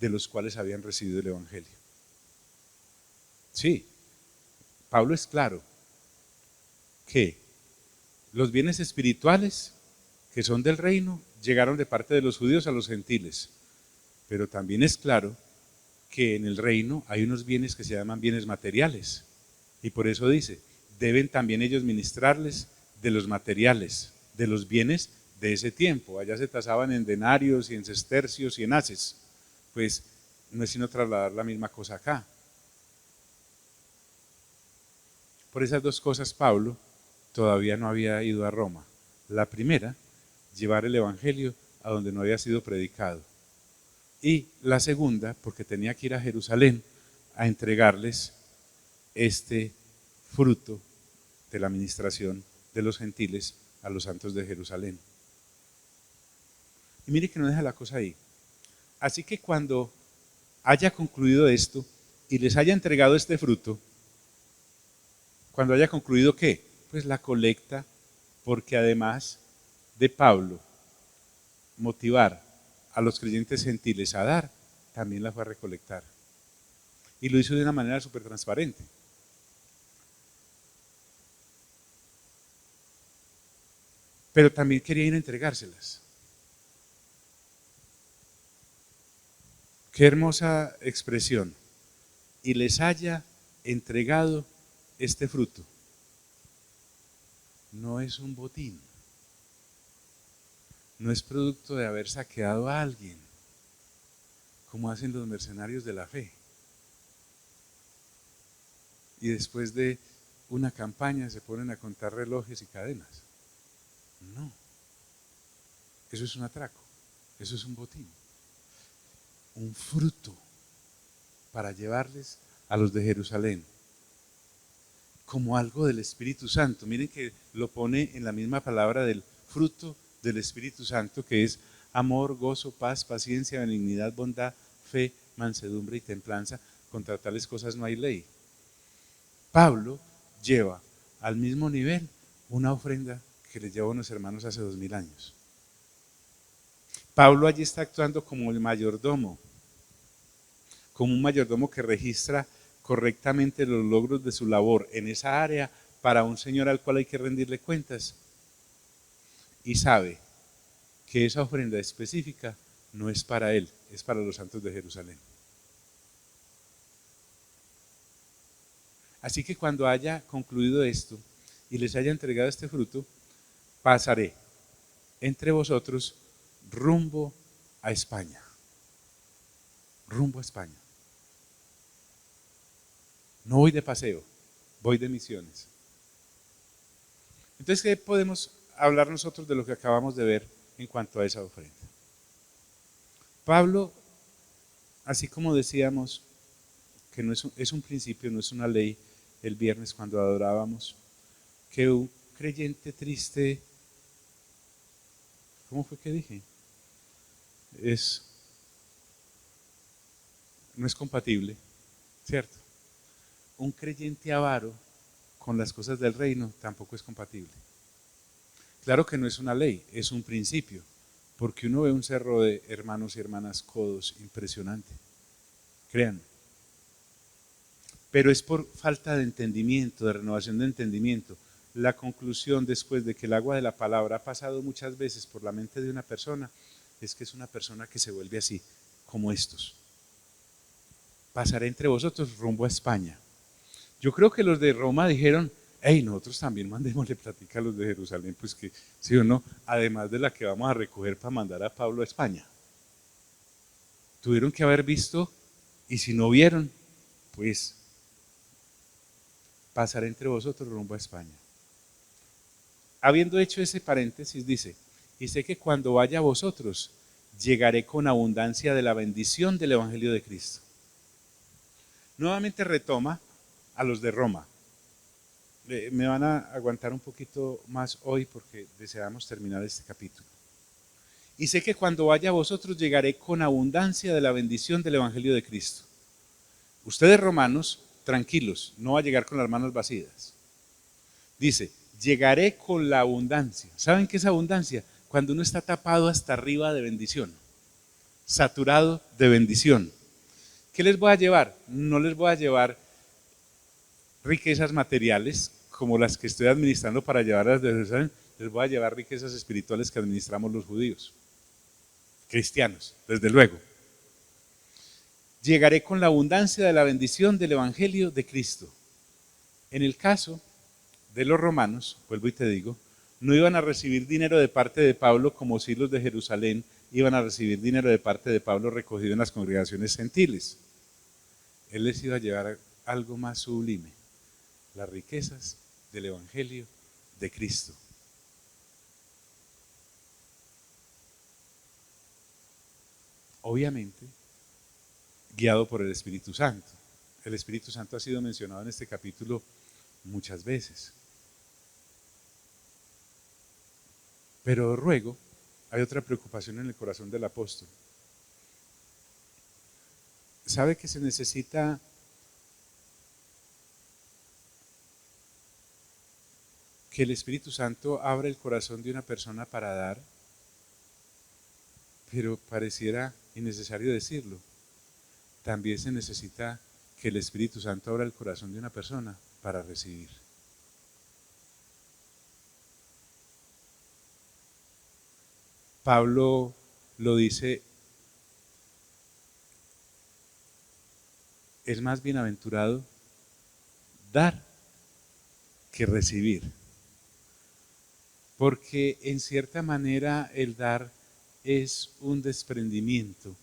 de los cuales habían recibido el evangelio. Sí, Pablo es claro que los bienes espirituales que son del reino llegaron de parte de los judíos a los gentiles, pero también es claro que en el reino hay unos bienes que se llaman bienes materiales, y por eso dice, deben también ellos ministrarles de los materiales, de los bienes de ese tiempo. Allá se tasaban en denarios y en sestercios y en haces, pues no es sino trasladar la misma cosa acá. Por esas dos cosas Pablo todavía no había ido a Roma. La primera, llevar el evangelio a donde no había sido predicado. Y la segunda, porque tenía que ir a Jerusalén a entregarles este fruto de la administración de los gentiles a los santos de Jerusalén. Y mire que no deja la cosa ahí. Así que cuando haya concluido esto y les haya entregado este fruto, cuando haya concluido ¿qué? Pues la colecta, porque además de Pablo motivar a los creyentes gentiles a dar, también la fue a recolectar. Y lo hizo de una manera súper transparente. Pero también quería ir a entregárselas. Qué hermosa expresión. Y les haya entregado este fruto. No es un botín. No es producto de haber saqueado a alguien, como hacen los mercenarios de la fe. Y después de una campaña se ponen a contar relojes y cadenas. No. Eso es un atraco. Eso es un botín. Un fruto para llevarles a los de Jerusalén como algo del Espíritu Santo. Miren que lo pone en la misma palabra del fruto del Espíritu Santo, que es amor, gozo, paz, paciencia, benignidad, bondad, fe, mansedumbre y templanza. Contra tales cosas no hay ley. Pablo lleva al mismo nivel una ofrenda que les llevó a unos hermanos hace 2000 años. Pablo allí está actuando como el mayordomo, como un mayordomo que registra correctamente los logros de su labor en esa área para un Señor al cual hay que rendirle cuentas. Y sabe que esa ofrenda específica no es para él, es para los santos de Jerusalén. Así que cuando haya concluido esto y les haya entregado este fruto, pasaré entre vosotros rumbo a España. Rumbo a España. No voy de paseo, voy de misiones. Entonces, ¿qué podemos hablar nosotros de lo que acabamos de ver en cuanto a esa ofrenda? Pablo, así como decíamos que no es un principio, no es una ley, el viernes cuando adorábamos, que un creyente triste, ¿cómo fue que dije? es, no es compatible, ¿cierto? Un creyente avaro con las cosas del reino tampoco es compatible. Claro que no es una ley, es un principio, porque uno ve un cerro de hermanos y hermanas codos impresionante, créanme. Pero es por falta de entendimiento, de renovación de entendimiento. La conclusión después de que el agua de la palabra ha pasado muchas veces por la mente de una persona, es que es una persona que se vuelve así, como estos. Pasaré entre vosotros rumbo a España. Yo creo que los de Roma dijeron, hey, nosotros también mandémosle plática a los de Jerusalén, pues que sí o no, además de la que vamos a recoger para mandar a Pablo a España. Tuvieron que haber visto, y si no vieron, pues pasaré entre vosotros rumbo a España. Habiendo hecho ese paréntesis, dice, y sé que cuando vaya a vosotros, llegaré con abundancia de la bendición del Evangelio de Cristo. Nuevamente retoma a los de Roma. Me van a aguantar un poquito más hoy porque deseamos terminar este capítulo. Y sé que cuando vaya a vosotros llegaré con abundancia de la bendición del Evangelio de Cristo. Ustedes romanos, tranquilos, no va a llegar con las manos vacías. Dice, llegaré con la abundancia. ¿Saben qué es abundancia? Cuando uno está tapado hasta arriba de bendición, saturado de bendición. ¿Qué les voy a llevar? No les voy a llevar riquezas materiales como las que estoy administrando para llevarlas de Jerusalén, les voy a llevar riquezas espirituales que administramos los judíos, cristianos, desde luego. Llegaré con la abundancia de la bendición del Evangelio de Cristo. En el caso de los romanos, vuelvo y te digo, no iban a recibir dinero de parte de Pablo como si los de Jerusalén iban a recibir dinero de parte de Pablo recogido en las congregaciones gentiles. Él les iba a llevar algo más sublime, las riquezas del Evangelio de Cristo. Obviamente, guiado por el Espíritu Santo. El Espíritu Santo ha sido mencionado en este capítulo muchas veces. Pero ruego, hay otra preocupación en el corazón del apóstol. ¿Sabe que se necesita que el Espíritu Santo abra el corazón de una persona para dar? Pero pareciera innecesario decirlo. También se necesita que el Espíritu Santo abra el corazón de una persona para recibir. Pablo lo dice, es más bienaventurado dar que recibir. Porque en cierta manera el dar es un desprendimiento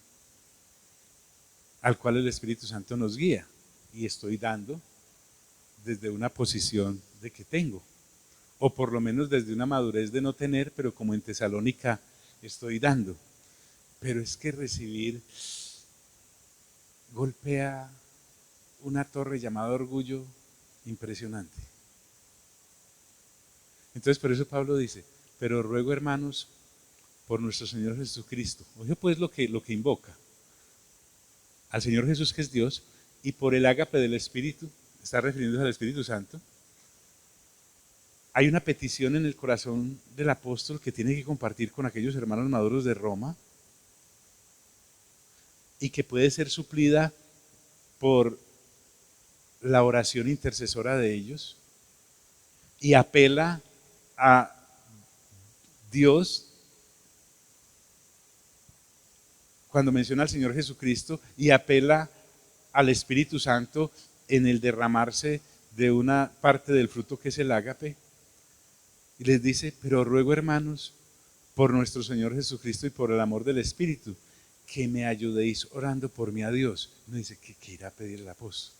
al cual el Espíritu Santo nos guía. Y estoy dando desde una posición de que tengo, o por lo menos desde una madurez de no tener, pero como en Tesalónica estoy dando. Pero es que recibir golpea una torre llamada orgullo impresionante. Entonces por eso Pablo dice, pero ruego hermanos por nuestro Señor Jesucristo. Oye pues lo que invoca al Señor Jesús que es Dios y por el ágape del Espíritu, está refiriéndose al Espíritu Santo. Hay una petición en el corazón del apóstol que tiene que compartir con aquellos hermanos maduros de Roma y que puede ser suplida por la oración intercesora de ellos y apela a Dios cuando menciona al Señor Jesucristo y apela al Espíritu Santo en el derramarse de una parte del fruto que es el ágape. Y les dice, pero ruego hermanos, por nuestro Señor Jesucristo y por el amor del Espíritu, que me ayudéis orando por mí a Dios. No dice, ¿qué irá a pedir el apóstol?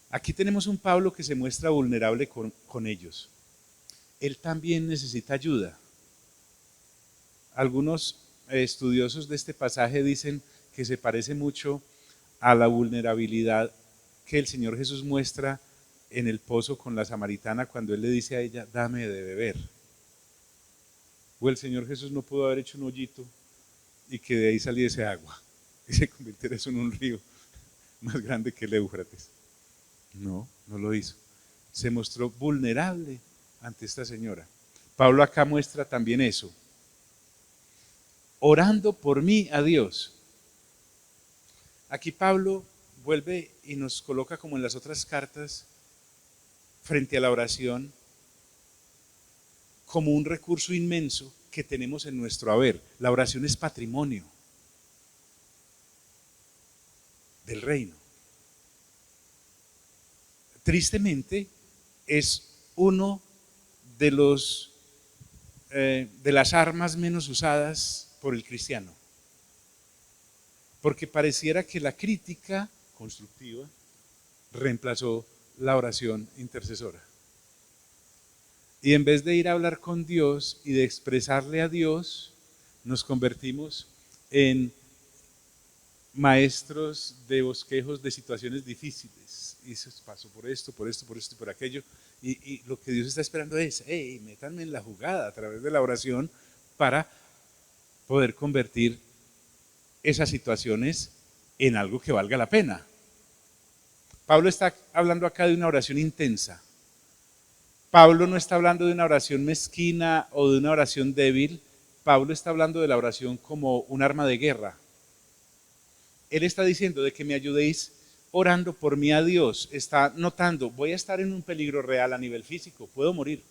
Aquí tenemos un Pablo que se muestra vulnerable con ellos. Él también necesita ayuda. Algunos estudiosos de este pasaje dicen que se parece mucho a la vulnerabilidad que el Señor Jesús muestra en el pozo con la samaritana cuando Él le dice a ella, dame de beber. O el Señor Jesús no pudo haber hecho un hoyito y que de ahí saliese agua y se convirtiera eso en un río más grande que el Éufrates. No, no lo hizo. Se mostró vulnerable ante esta señora. Pablo acá muestra también eso. Orando por mí a Dios. Aquí Pablo vuelve y nos coloca como en las otras cartas frente a la oración como un recurso inmenso que tenemos en nuestro haber. La oración es patrimonio del reino. Tristemente es uno de las armas menos usadas por el cristiano, porque pareciera que la crítica constructiva reemplazó la oración intercesora. Y en vez de ir a hablar con Dios y de expresarle a Dios, nos convertimos en maestros de bosquejos de situaciones difíciles. Y se pasó por esto, por esto, por esto y por aquello. Y lo que Dios está esperando es, hey, métanme en la jugada a través de la oración para poder convertir esas situaciones en algo que valga la pena. Pablo está hablando acá de una oración intensa. Pablo no está hablando de una oración mezquina o de una oración débil. Pablo está hablando de la oración como un arma de guerra. Él está diciendo de que me ayudéis orando por mí a Dios. Está notando, voy a estar en un peligro real a nivel físico, puedo morir.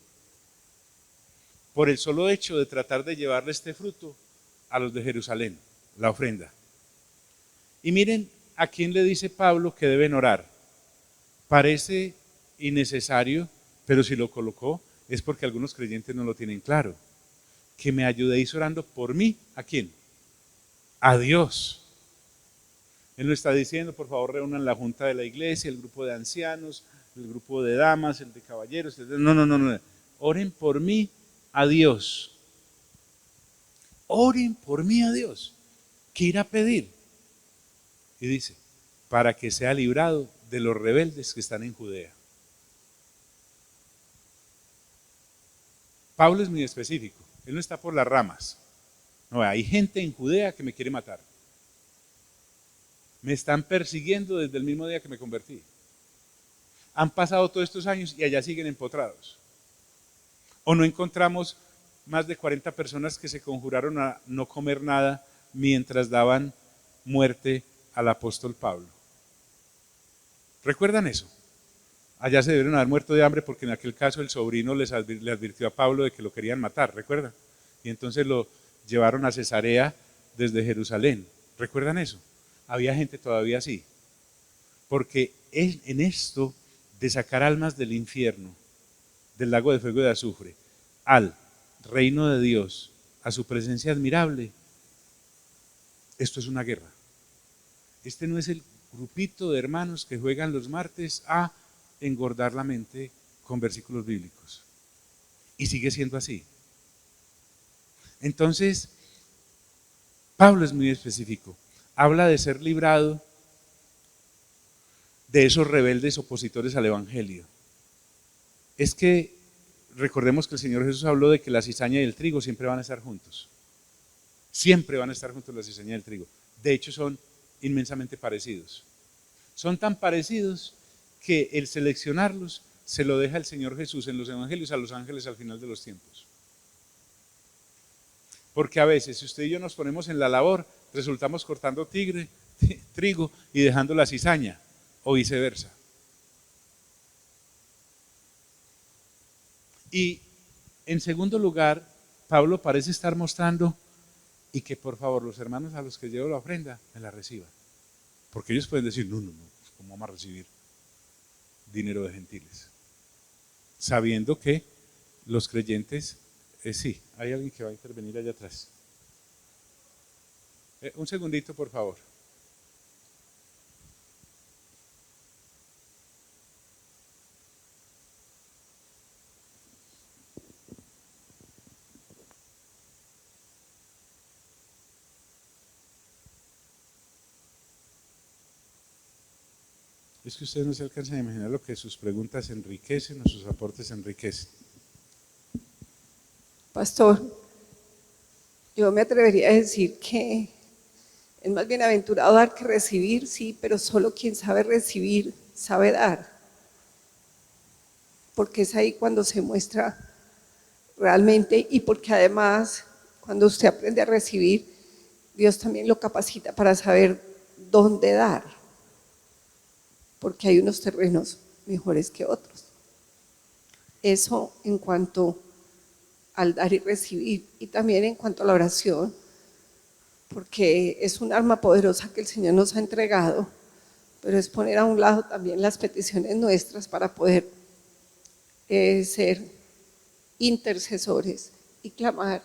Por el solo hecho de tratar de llevarle este fruto a los de Jerusalén, la ofrenda. Y miren a quién le dice Pablo que deben orar. Parece innecesario, pero si lo colocó es porque algunos creyentes no lo tienen claro. Que me ayudéis orando por mí, ¿a quién? A Dios. Él no está diciendo, por favor, reúnan la junta de la iglesia, el grupo de ancianos, el grupo de damas, el de caballeros. No. Oren por mí a Dios. Oren por mí a Dios. ¿Qué irá a pedir? Y dice, para que sea librado de los rebeldes que están en Judea. Pablo es muy específico. Él no está por las ramas. No, hay gente en Judea que me quiere matar. Me están persiguiendo desde el mismo día que me convertí. Han pasado todos estos años y allá siguen empotrados. O no encontramos más de 40 personas que se conjuraron a no comer nada mientras daban muerte al apóstol Pablo. ¿Recuerdan eso? Allá se debieron haber muerto de hambre porque en aquel caso el sobrino le advirtió a Pablo de que lo querían matar, ¿recuerdan? Y entonces lo llevaron a Cesarea desde Jerusalén. ¿Recuerdan eso? Había gente todavía así. Porque en esto de sacar almas del infierno, del lago de fuego y de azufre, al reino de Dios, a su presencia admirable, esto es una guerra. Este no es el grupito de hermanos que juegan los martes a engordar la mente con versículos bíblicos. Y sigue siendo así. Entonces, Pablo es muy específico. Habla de ser librado de esos rebeldes opositores al Evangelio. Es que recordemos que el Señor Jesús habló de que la cizaña y el trigo siempre van a estar juntos. Siempre van a estar juntos la cizaña y el trigo. De hecho, son inmensamente parecidos. Son tan parecidos que el seleccionarlos se lo deja el Señor Jesús en los evangelios a los ángeles al final de los tiempos. Porque a veces, si usted y yo nos ponemos en la labor, resultamos cortando trigo y dejando la cizaña, o viceversa. Y en segundo lugar, Pablo parece estar mostrando y que por favor los hermanos a los que llevo la ofrenda me la reciban. Porque ellos pueden decir, no, ¿cómo vamos a recibir dinero de gentiles? Sabiendo que los creyentes, sí, hay alguien que va a intervenir allá atrás. Un segundito, por favor. Es que ustedes no se alcanzan a imaginar lo que sus preguntas enriquecen o sus aportes enriquecen. Pastor, Yo me atrevería a decir que es más bienaventurado dar que recibir, sí, pero solo quien sabe recibir sabe dar, porque es ahí cuando se muestra realmente, y porque además cuando usted aprende a recibir, Dios también lo capacita para saber dónde dar, porque hay unos terrenos mejores que otros. Eso en cuanto al dar y recibir, y también en cuanto a la oración, porque es un arma poderosa que el Señor nos ha entregado, pero es poner a un lado también las peticiones nuestras para poder ser intercesores y clamar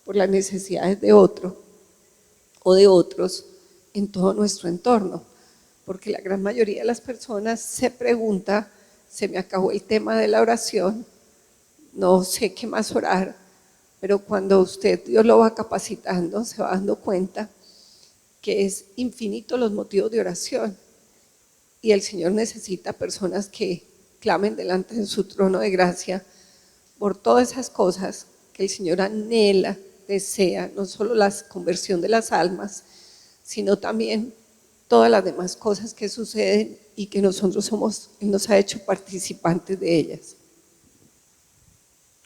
por las necesidades de otro o de otros en todo nuestro entorno, porque la gran mayoría de las personas se pregunta, se me acabó el tema de la oración, no sé qué más orar, pero cuando usted Dios lo va capacitando, se va dando cuenta que es infinito los motivos de oración, y el Señor necesita personas que clamen delante de su trono de gracia por todas esas cosas que el Señor anhela, desea, no solo la conversión de las almas, sino también todas las demás cosas que suceden y que nosotros Él nos ha hecho participantes de ellas.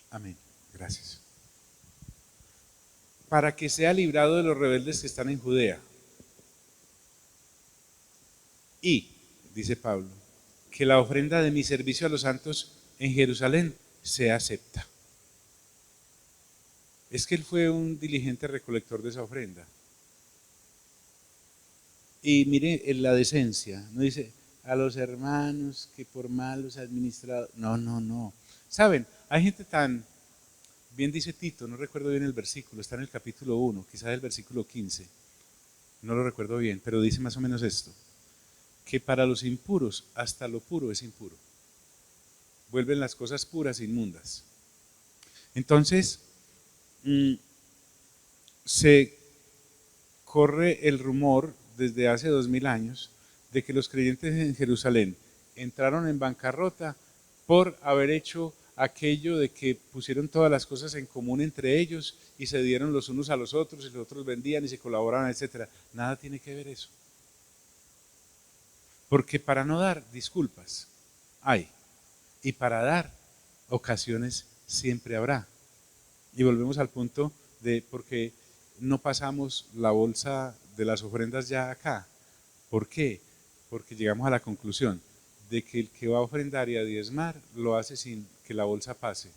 Amén. Gracias. Para que sea librado de los rebeldes que están en Judea. Y, dice Pablo, que la ofrenda de mi servicio a los santos en Jerusalén sea acepta. Es que él fue un diligente recolector de esa ofrenda. Y mire en la decencia, no dice a los hermanos que por malos administrados. No, no, no. Saben, hay gente tan, bien dice Tito, no recuerdo bien el versículo, está en el capítulo 1, quizás el versículo 15, no lo recuerdo bien, pero dice más o menos esto, que para los impuros hasta lo puro es impuro. Vuelven las cosas puras inmundas. Entonces, se corre el rumor desde hace 2000 años de que los creyentes en Jerusalén entraron en bancarrota por haber hecho aquello de que pusieron todas las cosas en común entre ellos y se dieron los unos a los otros y los otros vendían y se colaboraban, etc. Nada tiene que ver eso. Porque para no dar disculpas hay, y para dar ocasiones siempre habrá. Y volvemos al punto de por qué no pasamos la bolsa de las ofrendas ya acá. ¿Por qué? Porque llegamos a la conclusión de que el que va a ofrendar y a diezmar lo hace sin que la bolsa pase.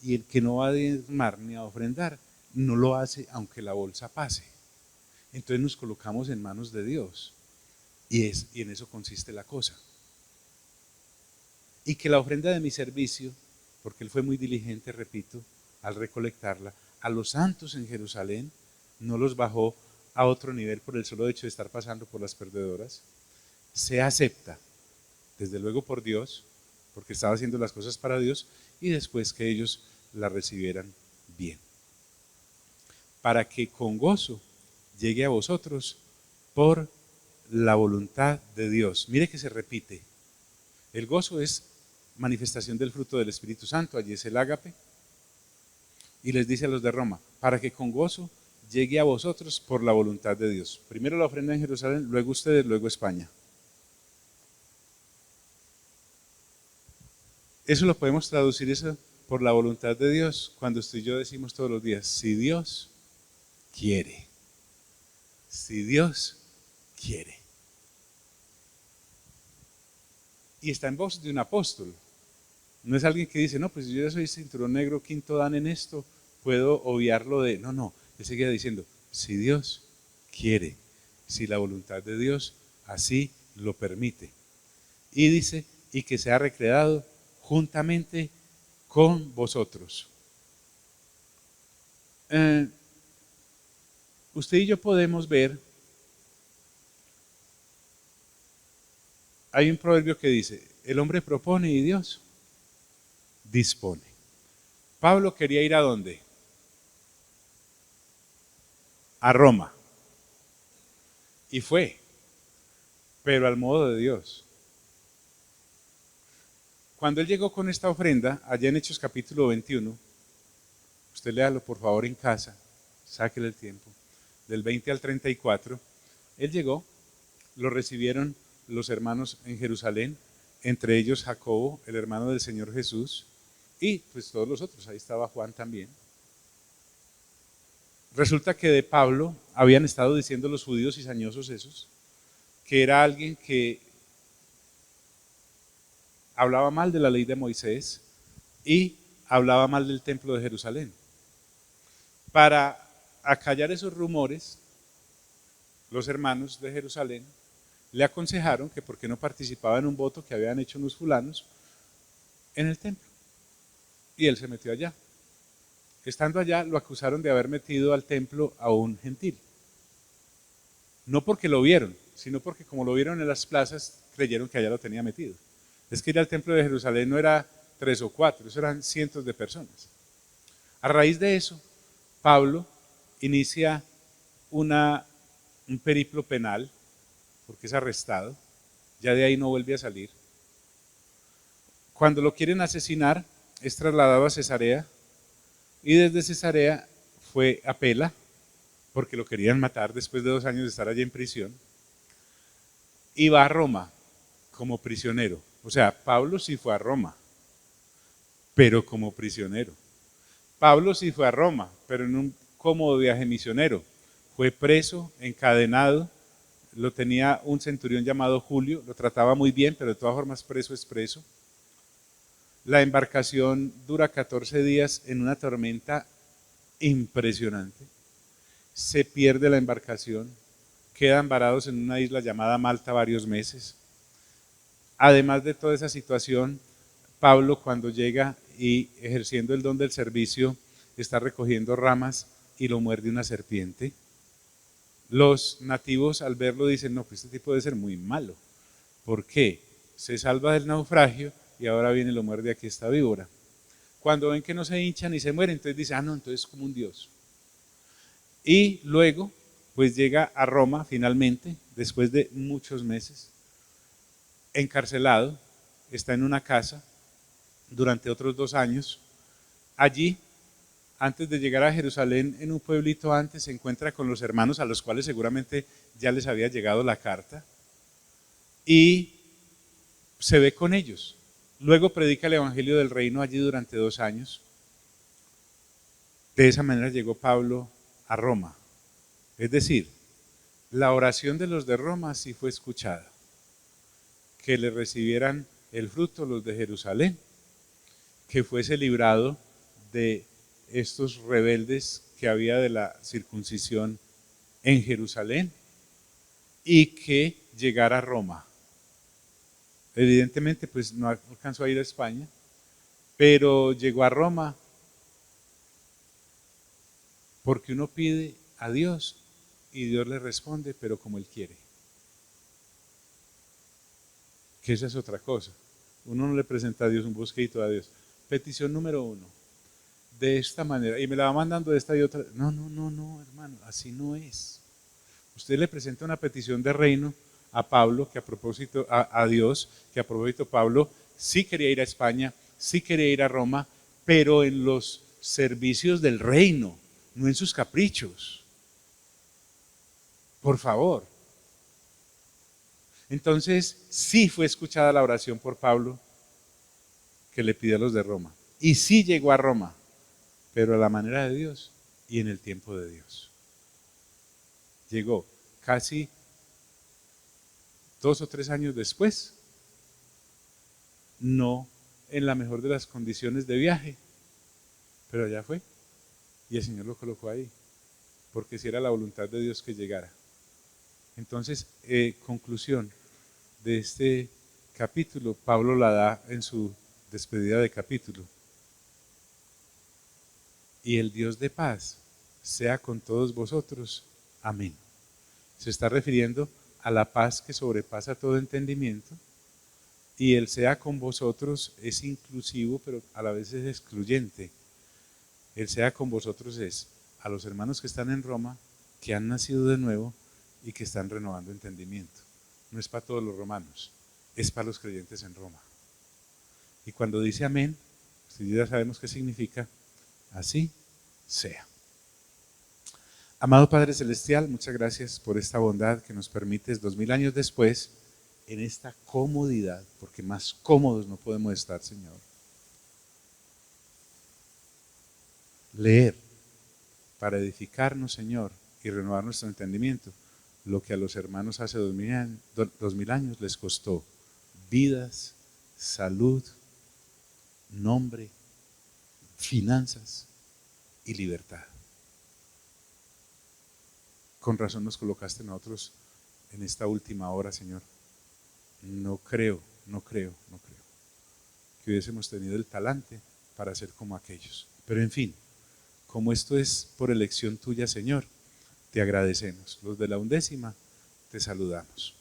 Y el que no va a diezmar ni a ofrendar no lo hace aunque la bolsa pase. Entonces nos colocamos en manos de Dios. Y en eso consiste la cosa. Y que la ofrenda de mi servicio, porque él fue muy diligente, repito, al recolectarla, a los santos en Jerusalén, no los bajó a otro nivel por el solo hecho de estar pasando por las perdedoras, se acepta, desde luego por Dios, porque estaba haciendo las cosas para Dios, y después que ellos la recibieran bien. Para que con gozo llegue a vosotros por la voluntad de Dios. Mire que se repite. El gozo es manifestación del fruto del Espíritu Santo, allí es el ágape. Y les dice a los de Roma, para que con gozo llegue a vosotros por la voluntad de Dios. Primero la ofrenda en Jerusalén, luego ustedes, luego España. Eso lo podemos traducir eso por la voluntad de Dios cuando usted y yo decimos todos los días, si Dios quiere, si Dios quiere. Y está en voz de un apóstol. No es alguien que dice, no, pues yo ya soy cinturón negro, quinto dan en esto, puedo obviarlo de... No, no, él seguía diciendo, si Dios quiere, si la voluntad de Dios así lo permite. Y dice, y que sea recreado juntamente con vosotros. Usted y yo podemos ver, hay un proverbio que dice, el hombre propone y Dios dispone. Pablo quería ir ¿a dónde? A Roma. Y fue, pero al modo de Dios. Cuando él llegó con esta ofrenda, allá en Hechos capítulo 21, usted léalo por favor en casa, sáquele el tiempo, del 20 al 34, él llegó, lo recibieron los hermanos en Jerusalén, entre ellos Jacobo, el hermano del Señor Jesús, y pues todos los otros, ahí estaba Juan también. Resulta que de Pablo habían estado diciendo los judíos cizañosos esos, que era alguien que hablaba mal de la ley de Moisés y hablaba mal del templo de Jerusalén. Para acallar esos rumores, los hermanos de Jerusalén le aconsejaron que por qué no participaba en un voto que habían hecho unos fulanos en el templo. Y él se metió allá. Estando allá, lo acusaron de haber metido al templo a un gentil. No porque lo vieron, sino porque como lo vieron en las plazas, creyeron que allá lo tenía metido. Es que ir al templo de Jerusalén no era 3 o 4, eso eran cientos de personas. A raíz de eso, Pablo inicia un periplo penal, porque es arrestado, ya de ahí no vuelve a salir. Cuando lo quieren asesinar, es trasladado a Cesarea, y desde Cesarea fue a Pela, porque lo querían matar después de 2 años de estar allí en prisión, y va a Roma como prisionero. O sea, Pablo sí fue a Roma, pero como prisionero. Pablo sí fue a Roma, pero en un cómodo viaje misionero. Fue preso, encadenado, lo tenía un centurión llamado Julio, lo trataba muy bien, pero de todas formas preso es preso. La embarcación dura 14 días en una tormenta impresionante. Se pierde la embarcación, quedan varados en una isla llamada Malta varios meses. Además de toda esa situación, Pablo cuando llega y ejerciendo el don del servicio, está recogiendo ramas y lo muerde una serpiente. Los nativos al verlo dicen, no, pues este tipo debe ser muy malo. ¿Por qué? Se salva del naufragio y ahora viene y lo muerde aquí esta víbora. Cuando ven que no se hinchan y se mueren, entonces dicen, no, entonces es como un dios. Y luego, pues llega a Roma finalmente, después de muchos meses, encarcelado, está en una casa durante otros 2 años. Allí, antes de llegar a Jerusalén, en un pueblito antes, se encuentra con los hermanos a los cuales seguramente ya les había llegado la carta y se ve con ellos. Luego predica el evangelio del reino allí durante 2 años. De esa manera llegó Pablo a Roma. Es decir, la oración de los de Roma sí fue escuchada. Que le recibieran el fruto los de Jerusalén, que fuese librado de estos rebeldes que había de la circuncisión en Jerusalén y que llegara a Roma. Evidentemente, pues no alcanzó a ir a España, pero llegó a Roma porque uno pide a Dios y Dios le responde, pero como Él quiere. Que esa es otra cosa. Uno no le presenta a Dios un bosqueito a Dios. Petición número 1. De esta manera, y me la va mandando de esta y otra. No, hermano, así no es. Usted le presenta una petición de reino a Pablo, que a propósito, a Dios, que a propósito Pablo sí quería ir a España, sí quería ir a Roma, pero en los servicios del reino, no en sus caprichos. Por favor. Entonces, sí fue escuchada la oración por Pablo que le pidió a los de Roma. Y sí llegó a Roma, pero a la manera de Dios y en el tiempo de Dios. Llegó casi 2 o 3 años después, no en la mejor de las condiciones de viaje, pero allá fue y el Señor lo colocó ahí, porque si era la voluntad de Dios que llegara. Entonces, conclusión de este capítulo, Pablo la da en su despedida de capítulo. Y el Dios de paz sea con todos vosotros. Amén. Se está refiriendo a la paz que sobrepasa todo entendimiento, y el sea con vosotros es inclusivo, pero a la vez es excluyente. El sea con vosotros es a los hermanos que están en Roma, que han nacido de nuevo y que están renovando entendimiento. No es para todos los romanos, es para los creyentes en Roma. Y cuando dice amén, pues ya sabemos qué significa, así sea. Amado Padre Celestial, muchas gracias por esta bondad que nos permites 2000 años después, en esta comodidad, porque más cómodos no podemos estar, Señor, leer para edificarnos, Señor, y renovar nuestro entendimiento, lo que a los hermanos hace 2000 años les costó vidas, salud, nombre, finanzas y libertad. Con razón nos colocaste nosotros en esta última hora, Señor. No creo que hubiésemos tenido el talante para ser como aquellos. Pero en fin, como esto es por elección tuya, Señor, te agradecemos. Los de la 11ª te saludamos.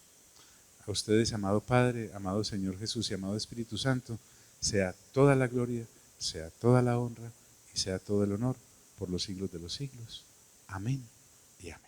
A ustedes, amado Padre, amado Señor Jesús y amado Espíritu Santo, sea toda la gloria, sea toda la honra y sea todo el honor por los siglos de los siglos. Amén y amén.